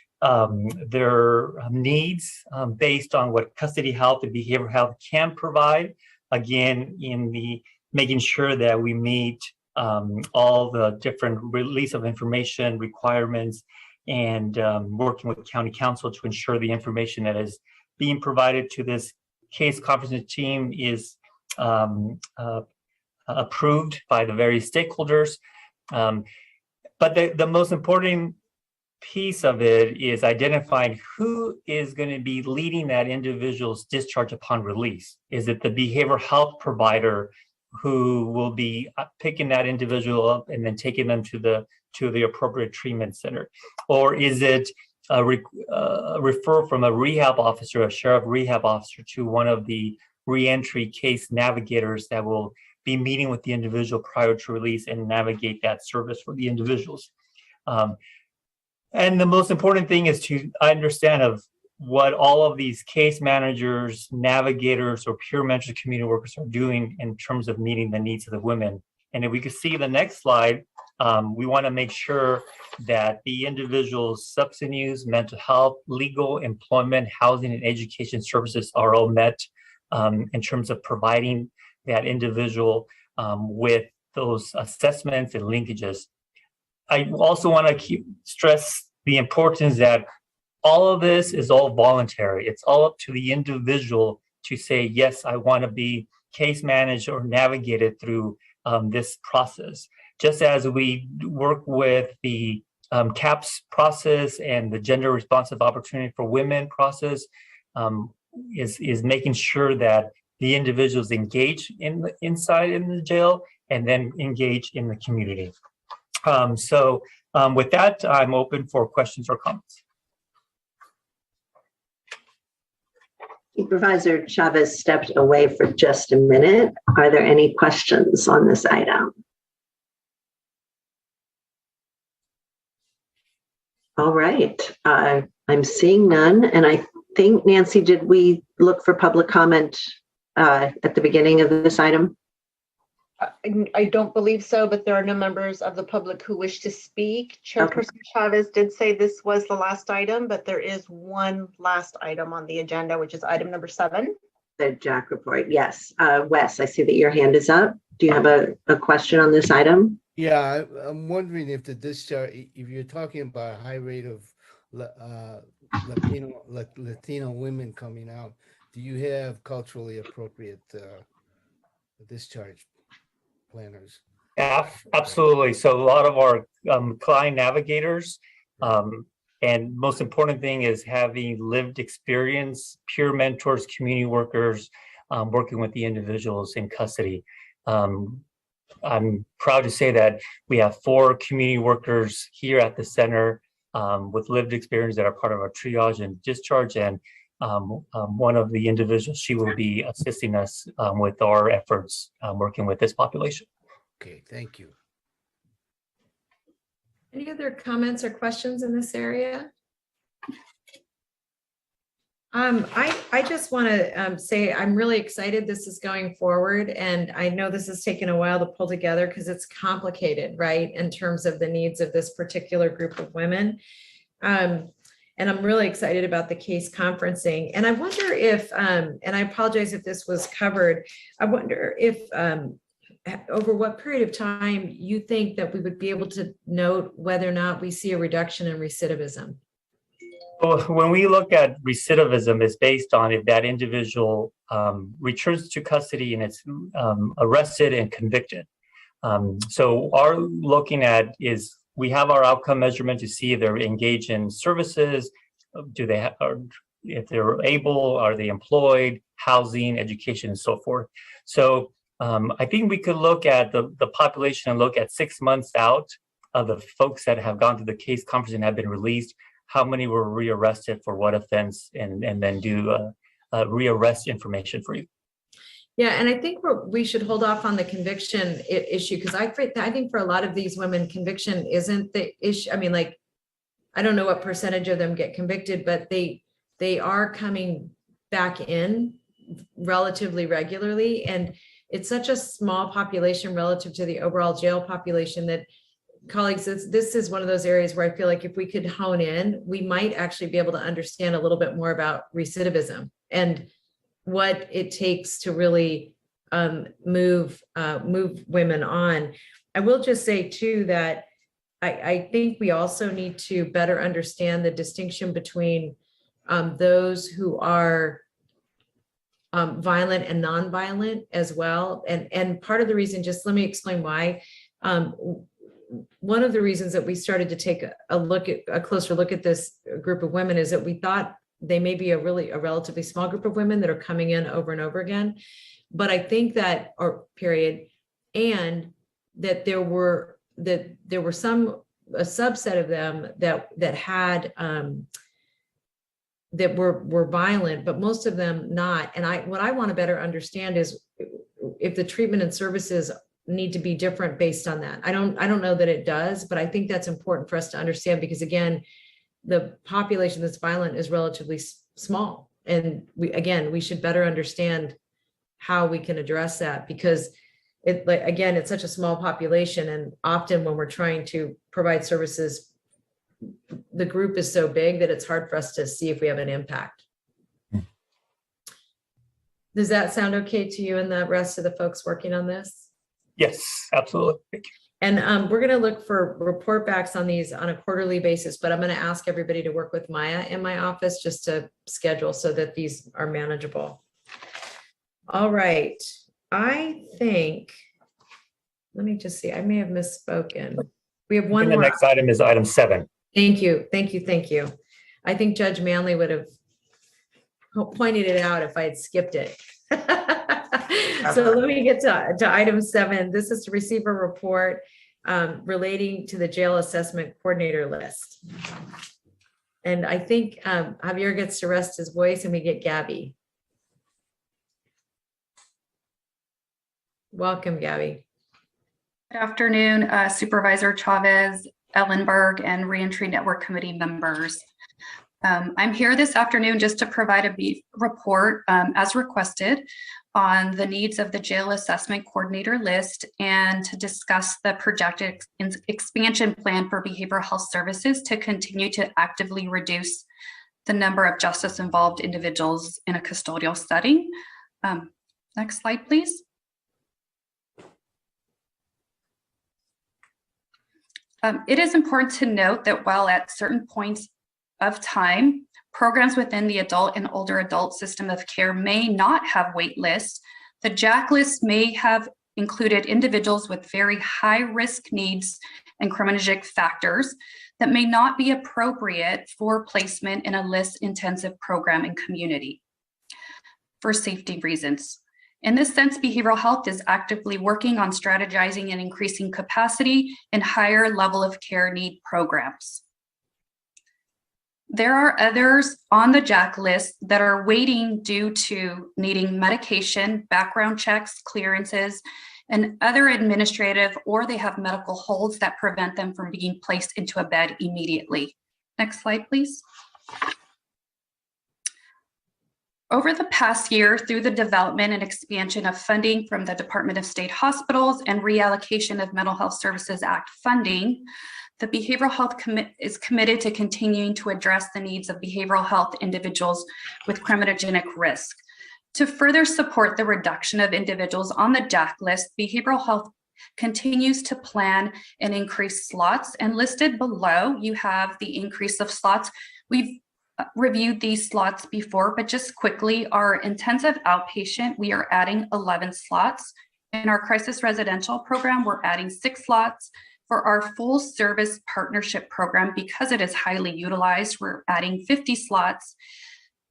their needs based on what custody health and behavioral health can provide. Again, in the making sure that we meet all the different release of information requirements, and working with county council to ensure the information that is being provided to this case conferencing team is approved by the various stakeholders. But the most important piece of it is identifying who is going to be leading that individual's discharge upon release. Is it the behavioral health provider who will be picking that individual up and then taking them to the appropriate treatment center? Or is it a referral from a rehab officer, a sheriff rehab officer, to one of the reentry case navigators that will be meeting with the individual prior to release and navigate that service for the individuals? And the most important thing is to understand of what all of these case managers, navigators, or peer mentors, community workers are doing in terms of meeting the needs of the women. And if we could see the next slide, we want to make sure that the individual's substance use, mental health, legal, employment, housing, and education services are all met in terms of providing that individual with those assessments and linkages. I also want to stress the importance that all of this is all voluntary. It's all up to the individual to say, yes, I want to be case managed or navigated through this process. Just as we work with the CAPS process and the gender responsive opportunity for women process, is making sure that the individuals engage inside in the jail and then engage in the community. With that, I'm open for questions or comments. Supervisor Chavez stepped away for just a minute. Are there any questions on this item? All right, I'm seeing none. And I think, Nancy, did we look for public comment at the beginning of this item? I don't believe so, but there are no members of the public who wish to speak. Chairperson Chavez did say this was the last item, but there is one last item on the agenda, which is item number 7. The JAC report, yes. Wes, I see that your hand is up. Do you have a question on this item? Yeah, I'm wondering if the discharge, if you're talking about a high rate of Latino women coming out, do you have culturally appropriate discharge planners? Absolutely. So a lot of our client navigators, and most important thing is having lived experience, peer mentors, community workers, working with the individuals in custody. I'm proud to say that we have 4 community workers here at the center with lived experience that are part of our triage and discharge. And one of the individuals, she will be assisting us with our efforts working with this population. Okay, thank you. Any other comments or questions in this area? I just want to say I'm really excited this is going forward, and I know this has taken a while to pull together because it's complicated, right, in terms of the needs of this particular group of women. And I'm really excited about the case conferencing. And I wonder if, and I apologize if this was covered, I wonder if over what period of time you think that we would be able to note whether or not we see a reduction in recidivism? Well, when we look at recidivism, it's based on if that individual returns to custody and it's arrested and convicted. So our looking at is we have our outcome measurement to see if they're engaged in services, do they have, or if they're able, are they employed, housing, education, and so forth. So I think we could look at the population and look at 6 months out of the folks that have gone through the case conference and have been released, how many were rearrested for what offense, and then do a rearrest information for you. Yeah, and I think we should hold off on the conviction issue, because I think for a lot of these women, conviction isn't the issue. I mean, like, I don't know what percentage of them get convicted, but they are coming back in relatively regularly. And it's such a small population relative to the overall jail population that, colleagues, this is one of those areas where I feel like if we could hone in, we might actually be able to understand a little bit more about recidivism and what it takes to really move women on. I will just say too that I think we also need to better understand the distinction between those who are violent and non-violent as well. And part of the reason, just let me explain why. One of the reasons that we started to take a closer look at this group of women is that we thought they may be a relatively small group of women that are coming in over and over again. But I think that, and that there were a subset of them that had that were violent, but most of them not. And what I want to better understand is if the treatment and services need to be different based on that. I don't know that it does, but I think that's important for us to understand, because again, the population that's violent is relatively small. And we should better understand how we can address that, because it's such a small population. And often when we're trying to provide services, the group is so big that it's hard for us to see if we have an impact. Does that sound okay to you and the rest of the folks working on this? Yes, absolutely. Thank you. And we're going to look for report backs on these on a quarterly basis, but I'm going to ask everybody to work with Maya in my office just to schedule so that these are manageable. All right. I think, let me just see, I may have misspoken. We have one more. The next item is item 7. Thank you. Thank you. Thank you. I think Judge Manley would have pointed it out if I had skipped it. So let me get to item 7. This is to receive a report relating to the jail assessment coordinator list. And I think Javier gets to rest his voice and we get Gabby. Welcome, Gabby. Good afternoon, Supervisor Chavez, Ellenberg, and Reentry Network Committee members. I'm here this afternoon just to provide a brief report as requested on the needs of the jail assessment coordinator list and to discuss the projected expansion plan for behavioral health services to continue to actively reduce the number of justice involved individuals in a custodial setting. Next slide, please. It is important to note that while at certain points of time, programs within the adult and older adult system of care may not have wait lists, the JAC list may have included individuals with very high risk needs and criminogenic factors that may not be appropriate for placement in a list intensive program and community for safety reasons. In this sense, behavioral health is actively working on strategizing and increasing capacity in higher level of care need programs. There are others on the JAC list that are waiting due to needing medication, background checks, clearances, and other administrative, or they have medical holds that prevent them from being placed into a bed immediately. Next slide, please. Over the past year, through the development and expansion of funding from the Department of State Hospitals and reallocation of Mental Health Services Act funding, the Behavioral Health is committed to continuing to address the needs of behavioral health individuals with criminogenic risk. To further support the reduction of individuals on the JAC list, Behavioral Health continues to plan and increase slots, and listed below, you have the increase of slots. We've reviewed these slots before, but just quickly, our intensive outpatient, we are adding 11 slots. In our crisis residential program, we're adding 6 slots. For our full service partnership program, because it is highly utilized, we're adding 50 slots.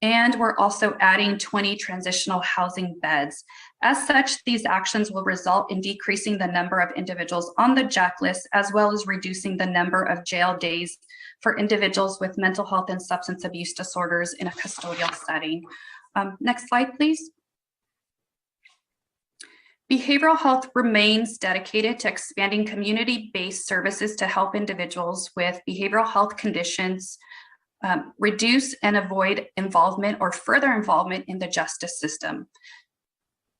And we're also adding 20 transitional housing beds. As such, these actions will result in decreasing the number of individuals on the JAC list, as well as reducing the number of jail days for individuals with mental health and substance abuse disorders in a custodial setting. Next slide, please. Behavioral health remains dedicated to expanding community-based services to help individuals with behavioral health conditions reduce and avoid involvement or further involvement in the justice system.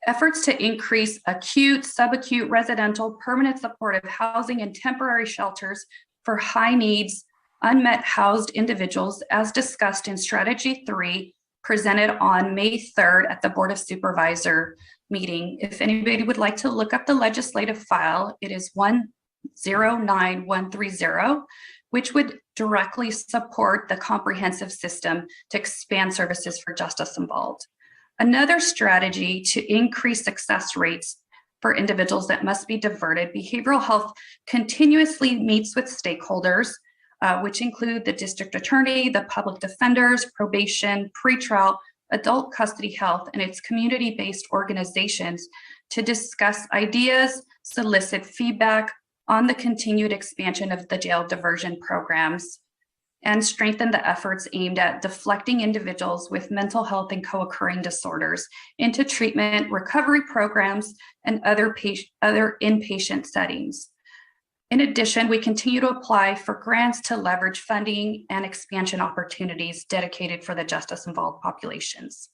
Efforts to increase acute, subacute, residential, permanent supportive housing, and temporary shelters for high needs, unmet housed individuals, as discussed in Strategy 3, presented on May 3rd at the Board of Supervisor meeting. If anybody would like to look up the legislative file, it is 109130, which would directly support the comprehensive system to expand services for justice involved. Another strategy to increase success rates for individuals that must be diverted, behavioral health continuously meets with stakeholders, which include the district attorney, the public defenders, probation, pretrial, adult custody health, and its community-based organizations to discuss ideas, solicit feedback on the continued expansion of the jail diversion programs, and strengthen the efforts aimed at deflecting individuals with mental health and co-occurring disorders into treatment, recovery programs, and other inpatient settings. In addition, we continue to apply for grants to leverage funding and expansion opportunities dedicated for the justice-involved populations.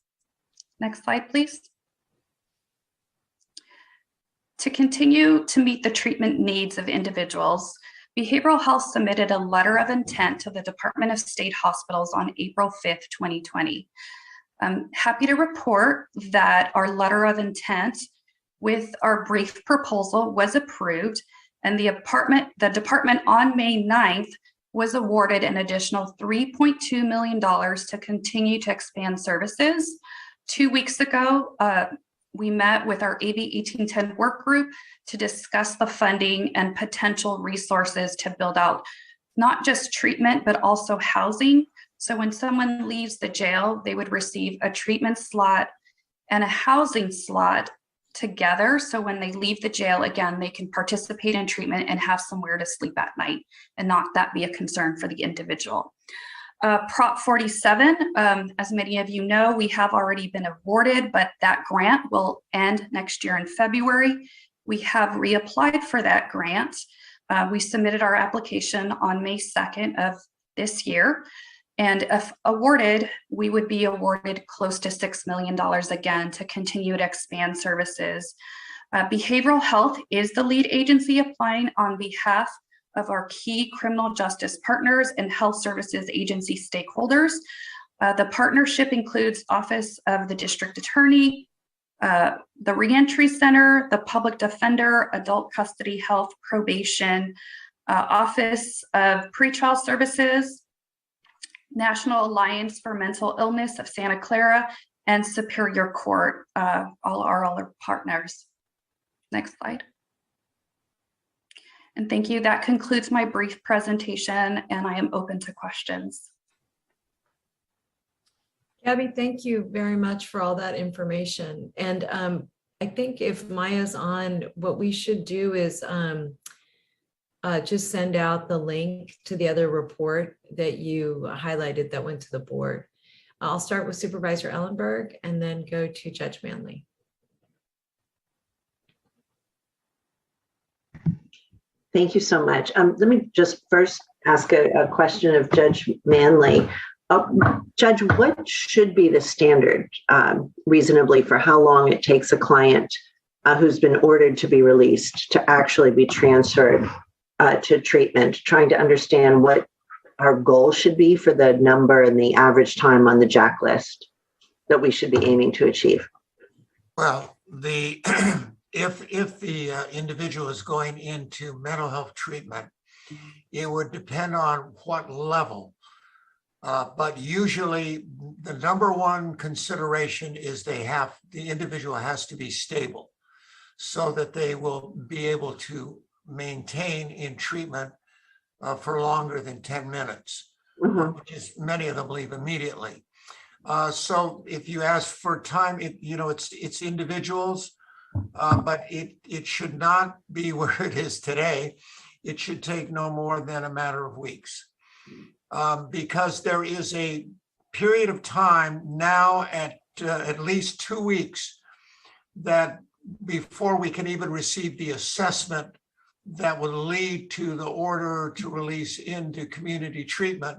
Next slide, please. To continue to meet the treatment needs of individuals, Behavioral Health submitted a letter of intent to the Department of State Hospitals on April 5th, 2020. I'm happy to report that our letter of intent with our brief proposal was approved, and the department on May 9th was awarded an additional $3.2 million to continue to expand services. 2 weeks ago, we met with our AB 1810 work group to discuss the funding and potential resources to build out not just treatment, but also housing. So when someone leaves the jail, they would receive a treatment slot and a housing slot together. So when they leave the jail, again, they can participate in treatment and have somewhere to sleep at night and not that be a concern for the individual. Prop 47, as many of you know, we have already been awarded, but that grant will end next year in February. We have reapplied for that grant. We submitted our application on May 2nd of this year. And if awarded, we would be awarded close to $6 million again to continue to expand services. Behavioral Health is the lead agency applying on behalf of our key criminal justice partners and health services agency stakeholders. The partnership includes Office of the District Attorney, the Reentry Center, the Public Defender, Adult Custody Health, Probation, Office of Pretrial Services, National Alliance for Mental Illness of Santa Clara, and Superior Court, all our other partners. Next slide. And thank you. That concludes my brief presentation, and I am open to questions. Gabby, thank you very much for all that information. And I think if Maya's on, what we should do is just send out the link to the other report that you highlighted that went to the board. I'll start with Supervisor Ellenberg and then go to Judge Manley. Thank you so much. Let me just first ask a question of Judge Manley. Judge, what should be the standard reasonably for how long it takes a client who's been ordered to be released to actually be transferred to treatment, trying to understand what our goal should be for the number and the average time on the JAC list that we should be aiming to achieve? Well, if the individual is going into mental health treatment, it would depend on what level. But usually the number one consideration is the individual has to be stable so that they will be able to maintain in treatment for longer than 10 minutes, which is many of them leave immediately. So if you ask for time, it's individuals, but it should not be where it is today. It should take no more than a matter of weeks. Because there is a period of time now at least 2 weeks that before we can even receive the assessment that will lead to the order to release into community treatment.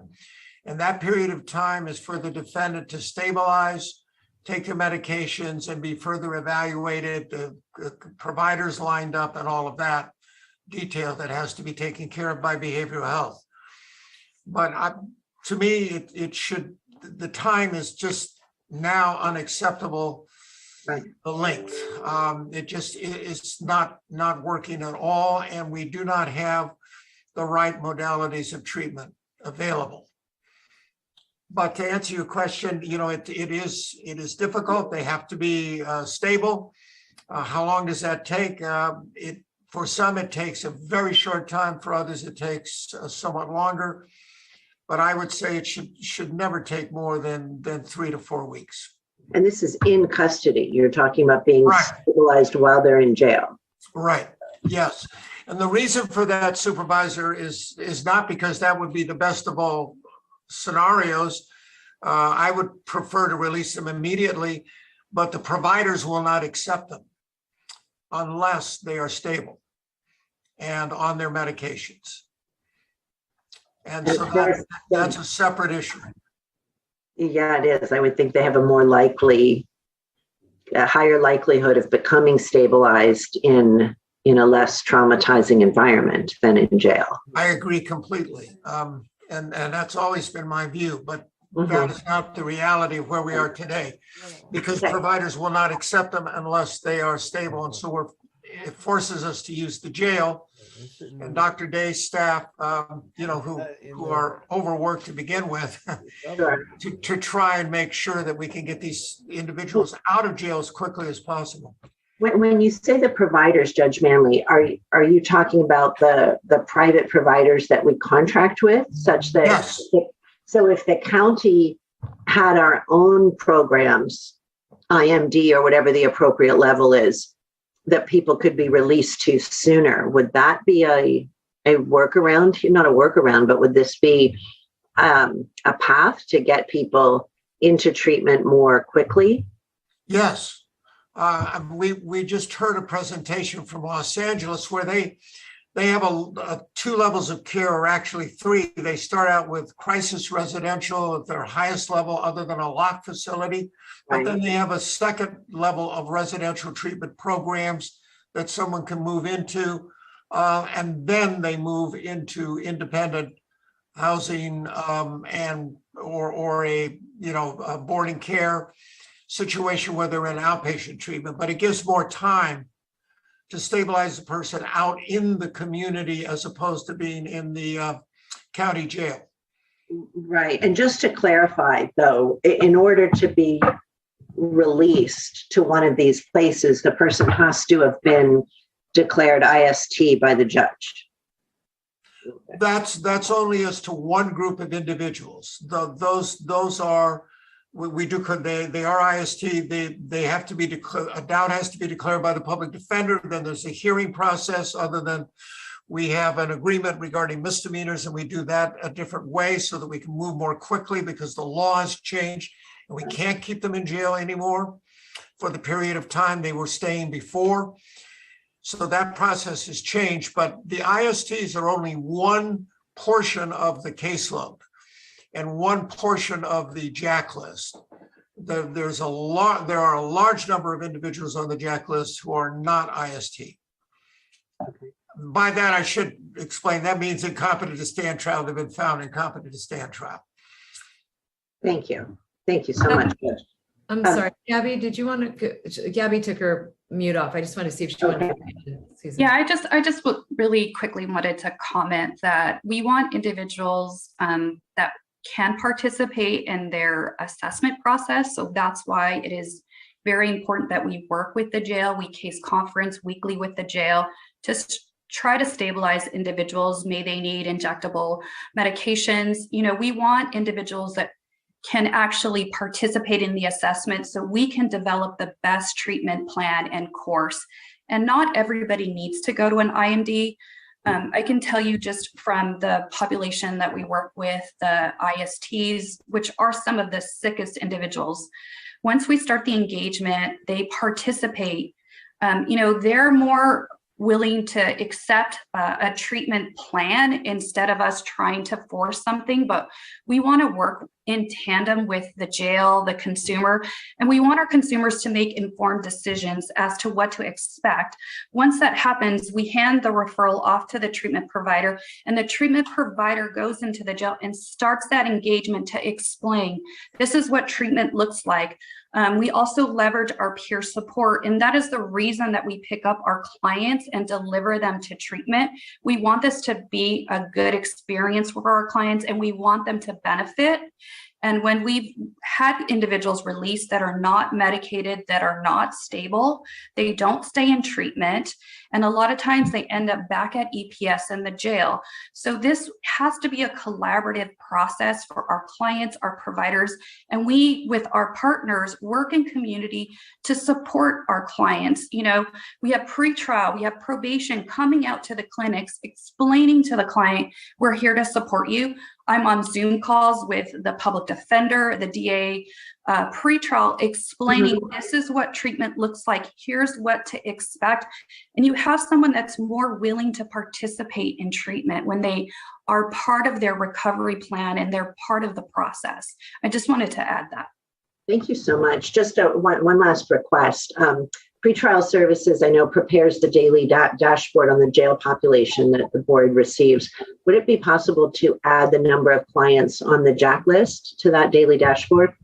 And that period of time is for the defendant to stabilize, take their medications, and be further evaluated, the providers lined up, and all of that detail that has to be taken care of by behavioral health. But to me, the time is just now unacceptable, the length. It's not working at all, and we do not have the right modalities of treatment available. But to answer your question, it is difficult. They have to be stable. How long does that take? For some, it takes a very short time. For others, it takes somewhat longer. But I would say it should never take more than 3 to 4 weeks. And this is in custody. You're talking about being stabilized while they're in jail. Right. Yes. And the reason for that, Supervisor, is not because that would be the best of all scenarios. I would prefer to release them immediately, but the providers will not accept them unless they are stable and on their medications. And so that's a separate issue. Yeah, it is. I would think they have a higher likelihood of becoming stabilized in a less traumatizing environment than in jail. I agree completely. And that's always been my view, but that is not the reality of where we are today, because providers will not accept them unless they are stable. And so it forces us to use the jail and Dr. Day's staff, who are overworked to begin with, to try and make sure that we can get these individuals out of jail as quickly as possible. When you say the providers, Judge Manley, are you talking about the private providers that we contract with, such that? Yes. So if the county had our own programs, IMD or whatever the appropriate level is, that people could be released to sooner, would that be a workaround? Not a workaround, but would this be a path to get people into treatment more quickly? Yes. We just heard a presentation from Los Angeles where they have two levels of care, or actually three. They start out with crisis residential at their highest level other than a locked facility. But then they have a second level of residential treatment programs that someone can move into. And then they move into independent housing or a boarding care situation where they're in outpatient treatment. But it gives more time to stabilize the person out in the community as opposed to being in the county jail. Right. And just to clarify, though, in order to be released to one of these places, the person has to have been declared IST by the judge. That's only as to one group of individuals. Those are, they are IST. They have to be declared. A doubt has to be declared by the public defender. Then there's a hearing process. Other than we have an agreement regarding misdemeanors, and we do that a different way so that we can move more quickly because the law has changed and we can't keep them in jail anymore for the period of time they were staying before. So that process has changed, but the ISTs are only one portion of the caseload and one portion of the JAC list. There are a large number of individuals on the JAC list who are not IST. By that, I should explain, that means incompetent to stand trial. They've been found incompetent to stand trial. Thank you. Thank you so much, Judge. I'm sorry, Gabby, did you want to, Gabby took her mute off. I just want to see if she wanted to. Susan. Yeah, I just really quickly wanted to comment that we want individuals that can participate in their assessment process. So that's why it is very important that we work with the jail. We case conference weekly with the jail to try to stabilize individuals. May they need injectable medications. We want individuals that can actually participate in the assessment so we can develop the best treatment plan and course. And not everybody needs to go to an IMD. I can tell you just from the population that we work with, the ISTs, which are some of the sickest individuals, once we start the engagement, they participate. They're more willing to accept a treatment plan instead of us trying to force something, but we want to work in tandem with the jail, the consumer, and we want our consumers to make informed decisions as to what to expect. Once that happens, we hand the referral off to the treatment provider, and the treatment provider goes into the jail and starts that engagement to explain, this is what treatment looks like. We also leverage our peer support, and that is the reason that we pick up our clients and deliver them to treatment. We want this to be a good experience for our clients, and we want them to benefit. And when we've had individuals released that are not medicated, that are not stable, they don't stay in treatment. And a lot of times they end up back at EPS in the jail. So this has to be a collaborative process for our clients, our providers, and we, with our partners, work in community to support our clients. You know, we have pretrial, we have probation coming out to the clinics, explaining to the client, we're here to support you. I'm on Zoom calls with the public defender, the DA, pretrial, explaining this is what treatment looks like. Here's what to expect. And you have someone that's more willing to participate in treatment when they are part of their recovery plan and they're part of the process. I just wanted to add that. Thank you so much. Just one last request. Pretrial Services, I know, prepares the daily dashboard on the jail population that the board receives. Would it be possible to add the number of clients on the JAC list to that daily dashboard?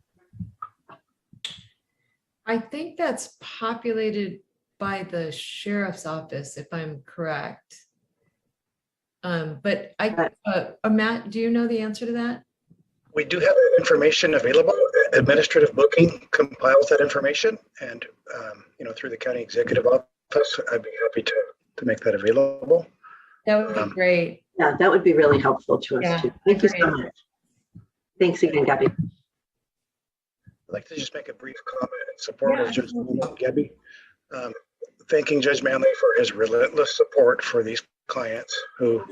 I think that's populated by the sheriff's office, if I'm correct. But Matt, do you know the answer to that? We do have that information available. Administrative booking compiles that information, and through the county executive office, I'd be happy to make that available. That would be great. Yeah, that would be really helpful to us too. Thank you so much. Thanks again, Gabby. I'd like to just make a brief comment in support of Judge Manley and Gabby. Thanking Judge Manley for his relentless support for these clients who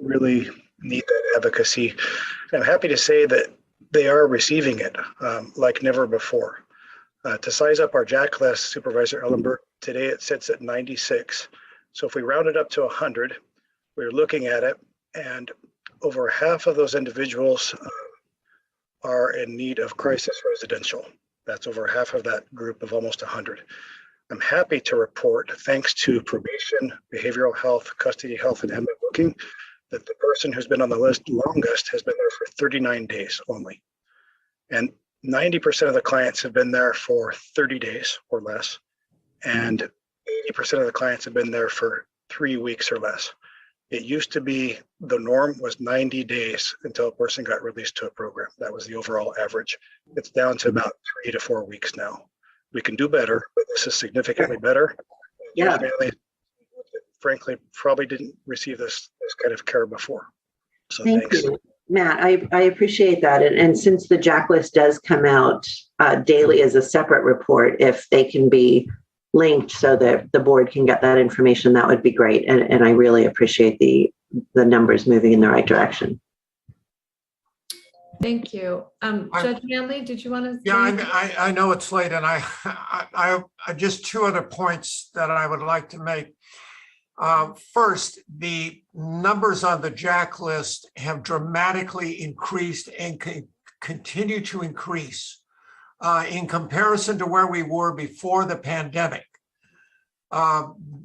really need that advocacy. I'm happy to say that they are receiving it like never before. To size up our JAC list, Supervisor Ellenberg, today it sits at 96. So if we round it up to 100, we're looking at it, and over half of those individuals are in need of crisis residential. That's over half of that group of almost 100. I'm happy to report, thanks to probation, behavioral health, custody health, and MA booking, that the person who's been on the list longest has been there for 39 days only. And 90% of the clients have been there for 30 days or less. And 80% of the clients have been there for 3 weeks or less. It used to be the norm was 90 days until a person got released to a program. That was the overall average. It's down to about 3 to 4 weeks now. We can do better, but this is significantly better. Yeah. Manley, frankly, probably didn't receive this kind of care before. So Thank thanks. you, Matt. I appreciate that. And since the JAC list does come out daily as a separate report, if they can be linked so that the board can get that information, that would be great. And I really appreciate the numbers moving in the right direction. Thank you. Judge Manley, did you want to? Yeah, I know it's late, and I just two other points that I would like to make. First, the numbers on the JAC list have dramatically increased and continue to increase in comparison to where we were before the pandemic.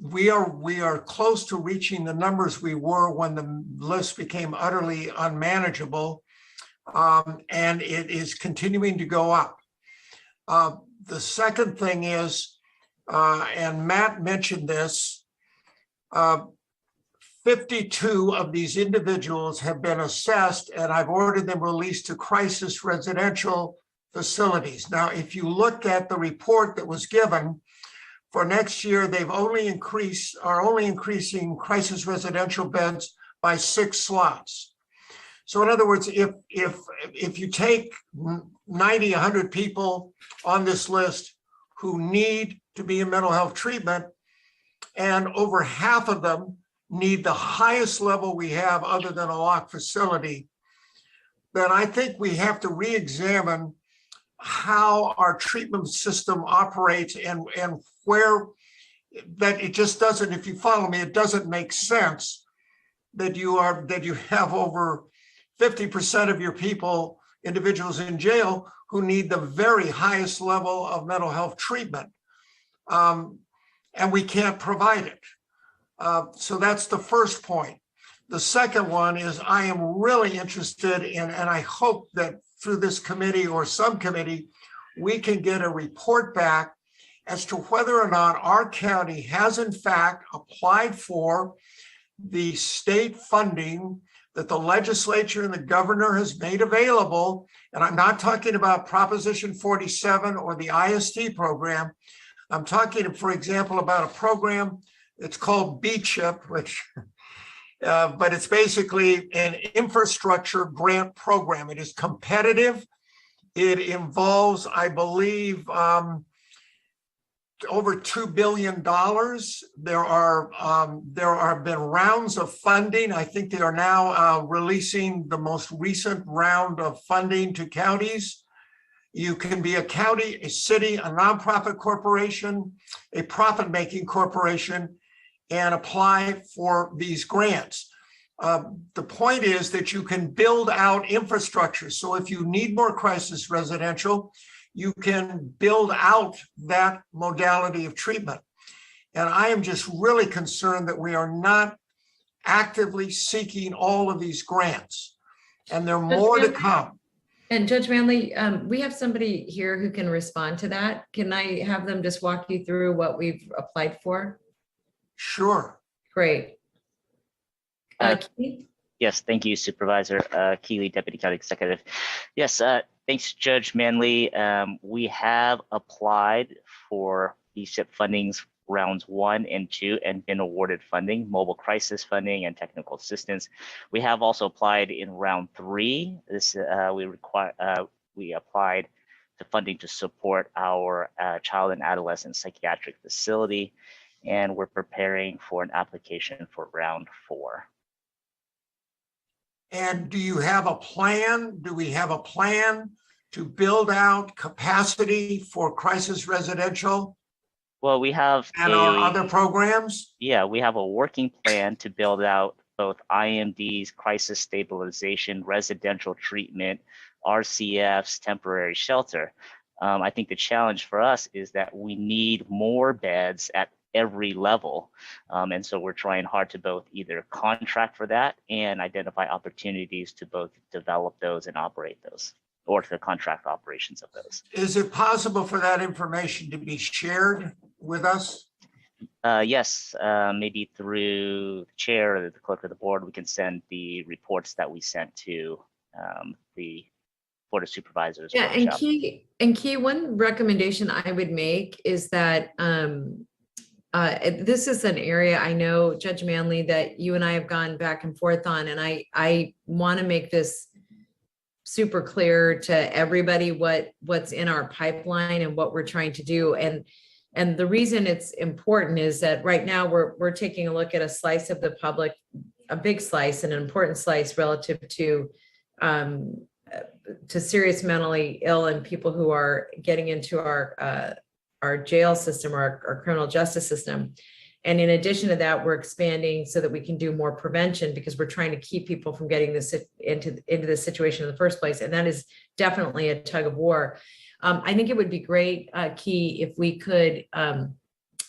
We are close to reaching the numbers we were when the list became utterly unmanageable, and it is continuing to go up. The second thing is, and Matt mentioned this, 52 of these individuals have been assessed, and I've ordered them released to crisis residential facilities. Now, if you look at the report that was given for next year, they've only increasing crisis residential beds by 6 slots. So in other words, if you take 90, 100 people on this list who need to be in mental health treatment, and over half of them need the highest level we have other than a locked facility, then I think we have to re-examine how our treatment system operates and where that it just doesn't, if you follow me, it doesn't make sense that you have over 50% of your people, individuals in jail who need the very highest level of mental health treatment. And we can't provide it. So that's the first point. The second one is I am really interested in, and I hope that through this committee or subcommittee, we can get a report back as to whether or not our county has in fact applied for the state funding that the legislature and the governor has made available, and I'm not talking about Proposition 47 or the IST program. I'm talking, for example, about a program that's called BCHIP, which, but it's basically an infrastructure grant program. It is competitive. It involves, I believe, over $2 billion. There have been rounds of funding. I think they are now releasing the most recent round of funding to counties. You can be a county, a city, a nonprofit corporation, a profit-making corporation, and apply for these grants. The point is that you can build out infrastructure. So if you need more crisis residential, you can build out that modality of treatment. And I am just really concerned that we are not actively seeking all of these grants, and there are more to come. And Judge Manley, we have somebody here who can respond to that. Can I have them just walk you through what we've applied for? Sure. Great. Keith? Yes, thank you, Supervisor Keeley, Deputy County Executive. Yes, thanks, Judge Manley. We have applied for BCHIP fundings rounds 1 and 2 and been awarded funding, mobile crisis funding and technical assistance. We have also applied in round 3. This we applied to funding to support our child and adolescent psychiatric facility, and we're preparing for an application for round 4. And do you have a plan? Do we have a plan to build out capacity for crisis residential? Well, we have our other programs? Yeah, we have a working plan to build out both IMDs, crisis stabilization, residential treatment, RCFs, temporary shelter. I think the challenge for us is that we need more beds at every level. And so we're trying hard to both either contract for that and identify opportunities to both develop those and operate those, or to contract operations of those. Is it possible for that information to be shared with us? Yes, maybe through the chair or the clerk of the board, we can send the reports that we sent to the Board of Supervisors. Yeah, and key, one recommendation I would make is that this is an area I know, Judge Manley, that you and I have gone back and forth on, and I want to make this super clear to everybody what's in our pipeline and what we're trying to do. And the reason it's important is that right now we're taking a look at a slice of the public, a big slice and an important slice relative to serious mentally ill and people who are getting into our jail system or our criminal justice system. And in addition to that, we're expanding so that we can do more prevention, because we're trying to keep people from getting this into this situation in the first place. And that is definitely a tug of war. I think it would be great, Key, if we could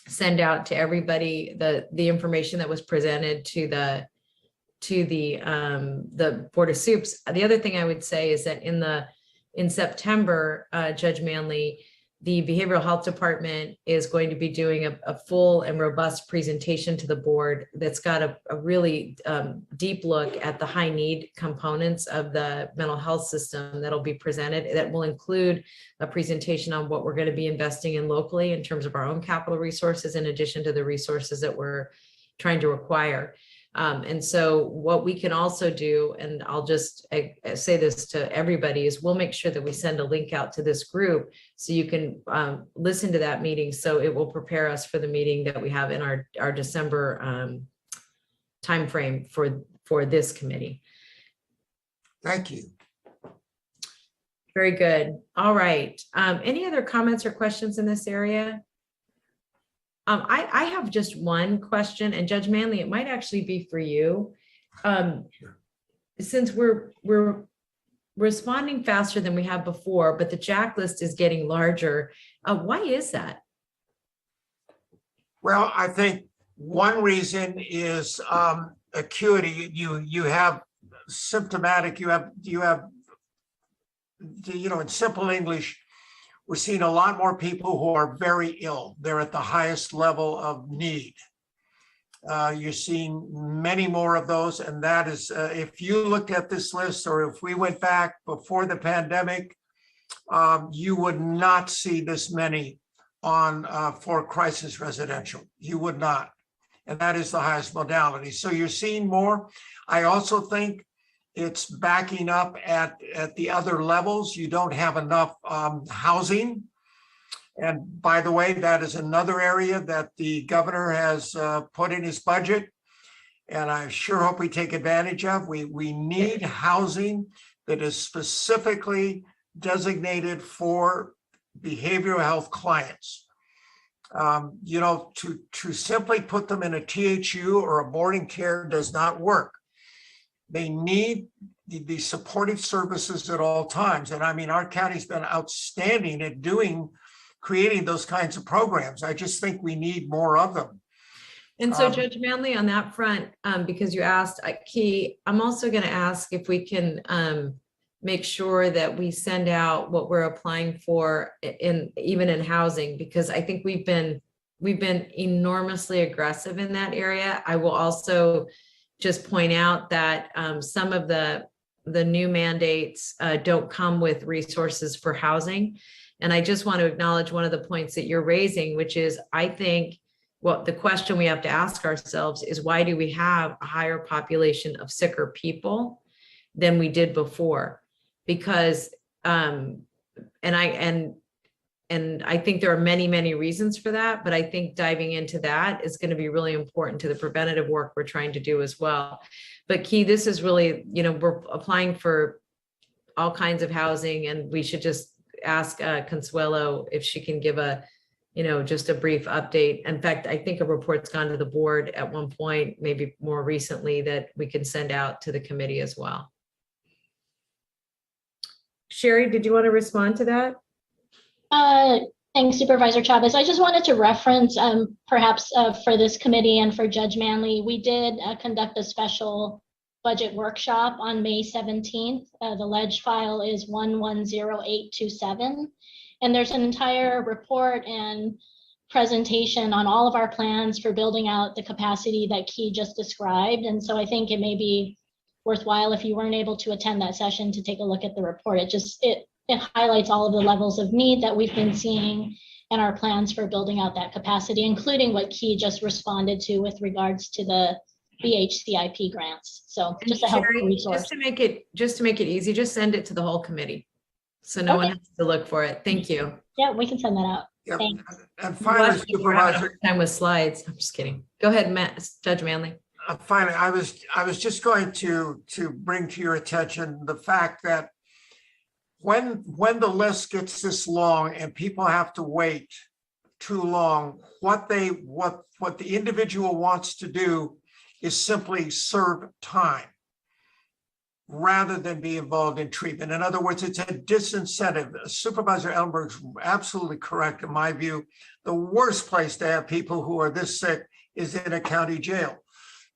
send out to everybody the information that was presented to the Board of Supes. The other thing I would say is that in September, Judge Manley, the Behavioral Health Department is going to be doing a full and robust presentation to the board that's got a really deep look at the high need components of the mental health system that'll be presented. That will include a presentation on what we're going to be investing in locally in terms of our own capital resources, in addition to the resources that we're trying to acquire. And so what we can also do, and I'll just say this to everybody, is we'll make sure that we send a link out to this group so you can listen to that meeting. So it will prepare us for the meeting that we have in our December timeframe for this committee. Thank you. Very good. All right. Any other comments or questions in this area? I have just one question, and Judge Manley, it might actually be for you. Since we're responding faster than we have before, but the JAC list is getting larger, why is that? Well, I think one reason is acuity. You have symptomatic, you have, in simple English, we're seeing a lot more people who are very ill. They're at the highest level of need. You're seeing many more of those, and that is, if you looked at this list, or if we went back before the pandemic, you would not see this many on for crisis residential. You would not, and that is the highest modality. So you're seeing more. I also think it's backing up at the other levels. You don't have enough housing. And by the way, that is another area that the governor has put in his budget. And I sure hope we take advantage of. We need housing that is specifically designated for behavioral health clients. You know, to simply put them in a THU or a boarding care does not work. They need the supportive services at all times. And I mean, our county's been outstanding at creating those kinds of programs. I just think we need more of them. And so Judge Manley, on that front, because you asked, Key, I'm also going to ask if we can make sure that we send out what we're applying for even in housing, because I think we've been enormously aggressive in that area. I will also just point out that some of the new mandates don't come with resources for housing. And I just want to acknowledge one of the points that you're raising, which is, I think, the question we have to ask ourselves is, why do we have a higher population of sicker people than we did before? Because, and I think there are many, many reasons for that, but I think diving into that is going to be really important to the preventative work we're trying to do as well. But Key, this is really, you know, we're applying for all kinds of housing, and we should just ask Consuelo if she can give just a brief update. In fact, I think a report's gone to the board at one point, maybe more recently, that we can send out to the committee as well. Sherry, did you want to respond to that? Thanks, Supervisor Chavez. I just wanted to reference, perhaps for this committee and for Judge Manley, we did conduct a special budget workshop on May 17th. The ledge file is 110827. And there's an entire report and presentation on all of our plans for building out the capacity that Key just described. And so I think it may be worthwhile, if you weren't able to attend that session, to take a look at the report. It highlights all of the levels of need that we've been seeing and our plans for building out that capacity, including what Key just responded to with regards to the BHCIP grants. So just a helpful resource. Just to make it easy, just send it to the whole committee, so no one has to look for it. Thank you. Yeah, we can send that out. Yep. Thanks. And finally, Supervisor, time with slides. I'm just kidding. Go ahead, Judge Manley. Finally, I was just going to bring to your attention the fact that when the list gets this long and people have to wait too long, what the individual wants to do is simply serve time rather than be involved in treatment. In other words, it's a disincentive. Supervisor Ellenberg's absolutely correct in my view. The worst place to have people who are this sick is in a county jail.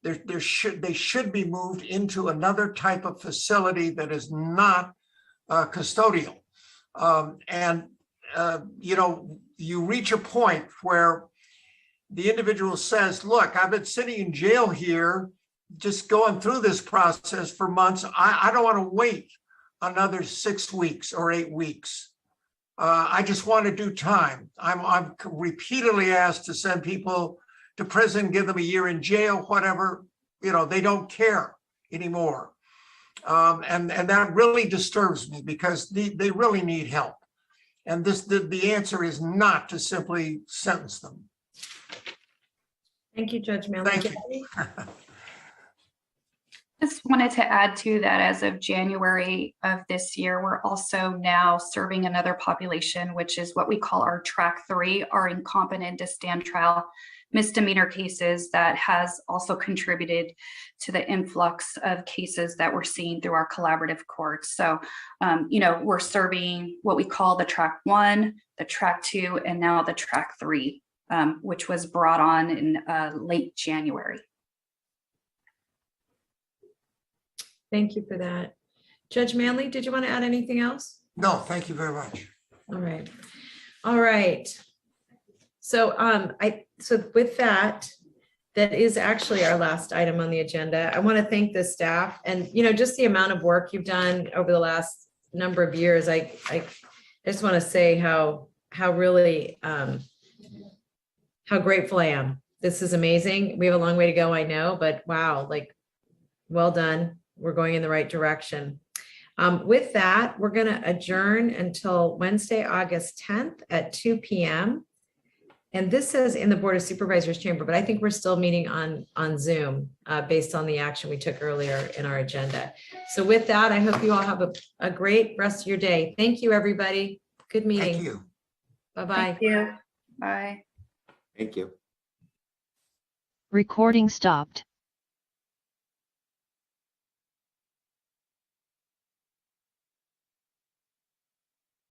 They should be moved into another type of facility that is not custodial. You reach a point where the individual says, look, I've been sitting in jail here, just going through this process for months. I don't want to wait another 6 weeks or 8 weeks. I just want to do time. I'm repeatedly asked to send people to prison, give them a year in jail, whatever. They don't care anymore. And that really disturbs me, because they really need help. And the answer is not to simply sentence them. Thank you, Judge Manley. Thank you. Just wanted to add to that, as of January of this year, we're also now serving another population, which is what we call our track 3, our incompetent to stand trial misdemeanor cases, that has also contributed to the influx of cases that we're seeing through our collaborative courts. So, we're serving what we call the track 1, the track 2, and now the track 3, which was brought on in late January. Thank you for that. Judge Manley, did you want to add anything else? No, thank you very much. All right. So with that, that is actually our last item on the agenda. I want to thank the staff and, just the amount of work you've done over the last number of years. I just want to say how really, how grateful I am. This is amazing. We have a long way to go, I know, but wow, like, well done. We're going in the right direction. With that, we're going to adjourn until Wednesday, August 10th at 2 p.m. And this says in the Board of Supervisors chamber, but I think we're still meeting on Zoom based on the action we took earlier in our agenda. So with that, I hope you all have a great rest of your day. Thank you, everybody. Good meeting. Thank you. Bye-bye. Thank you. Bye. Thank you. Recording stopped.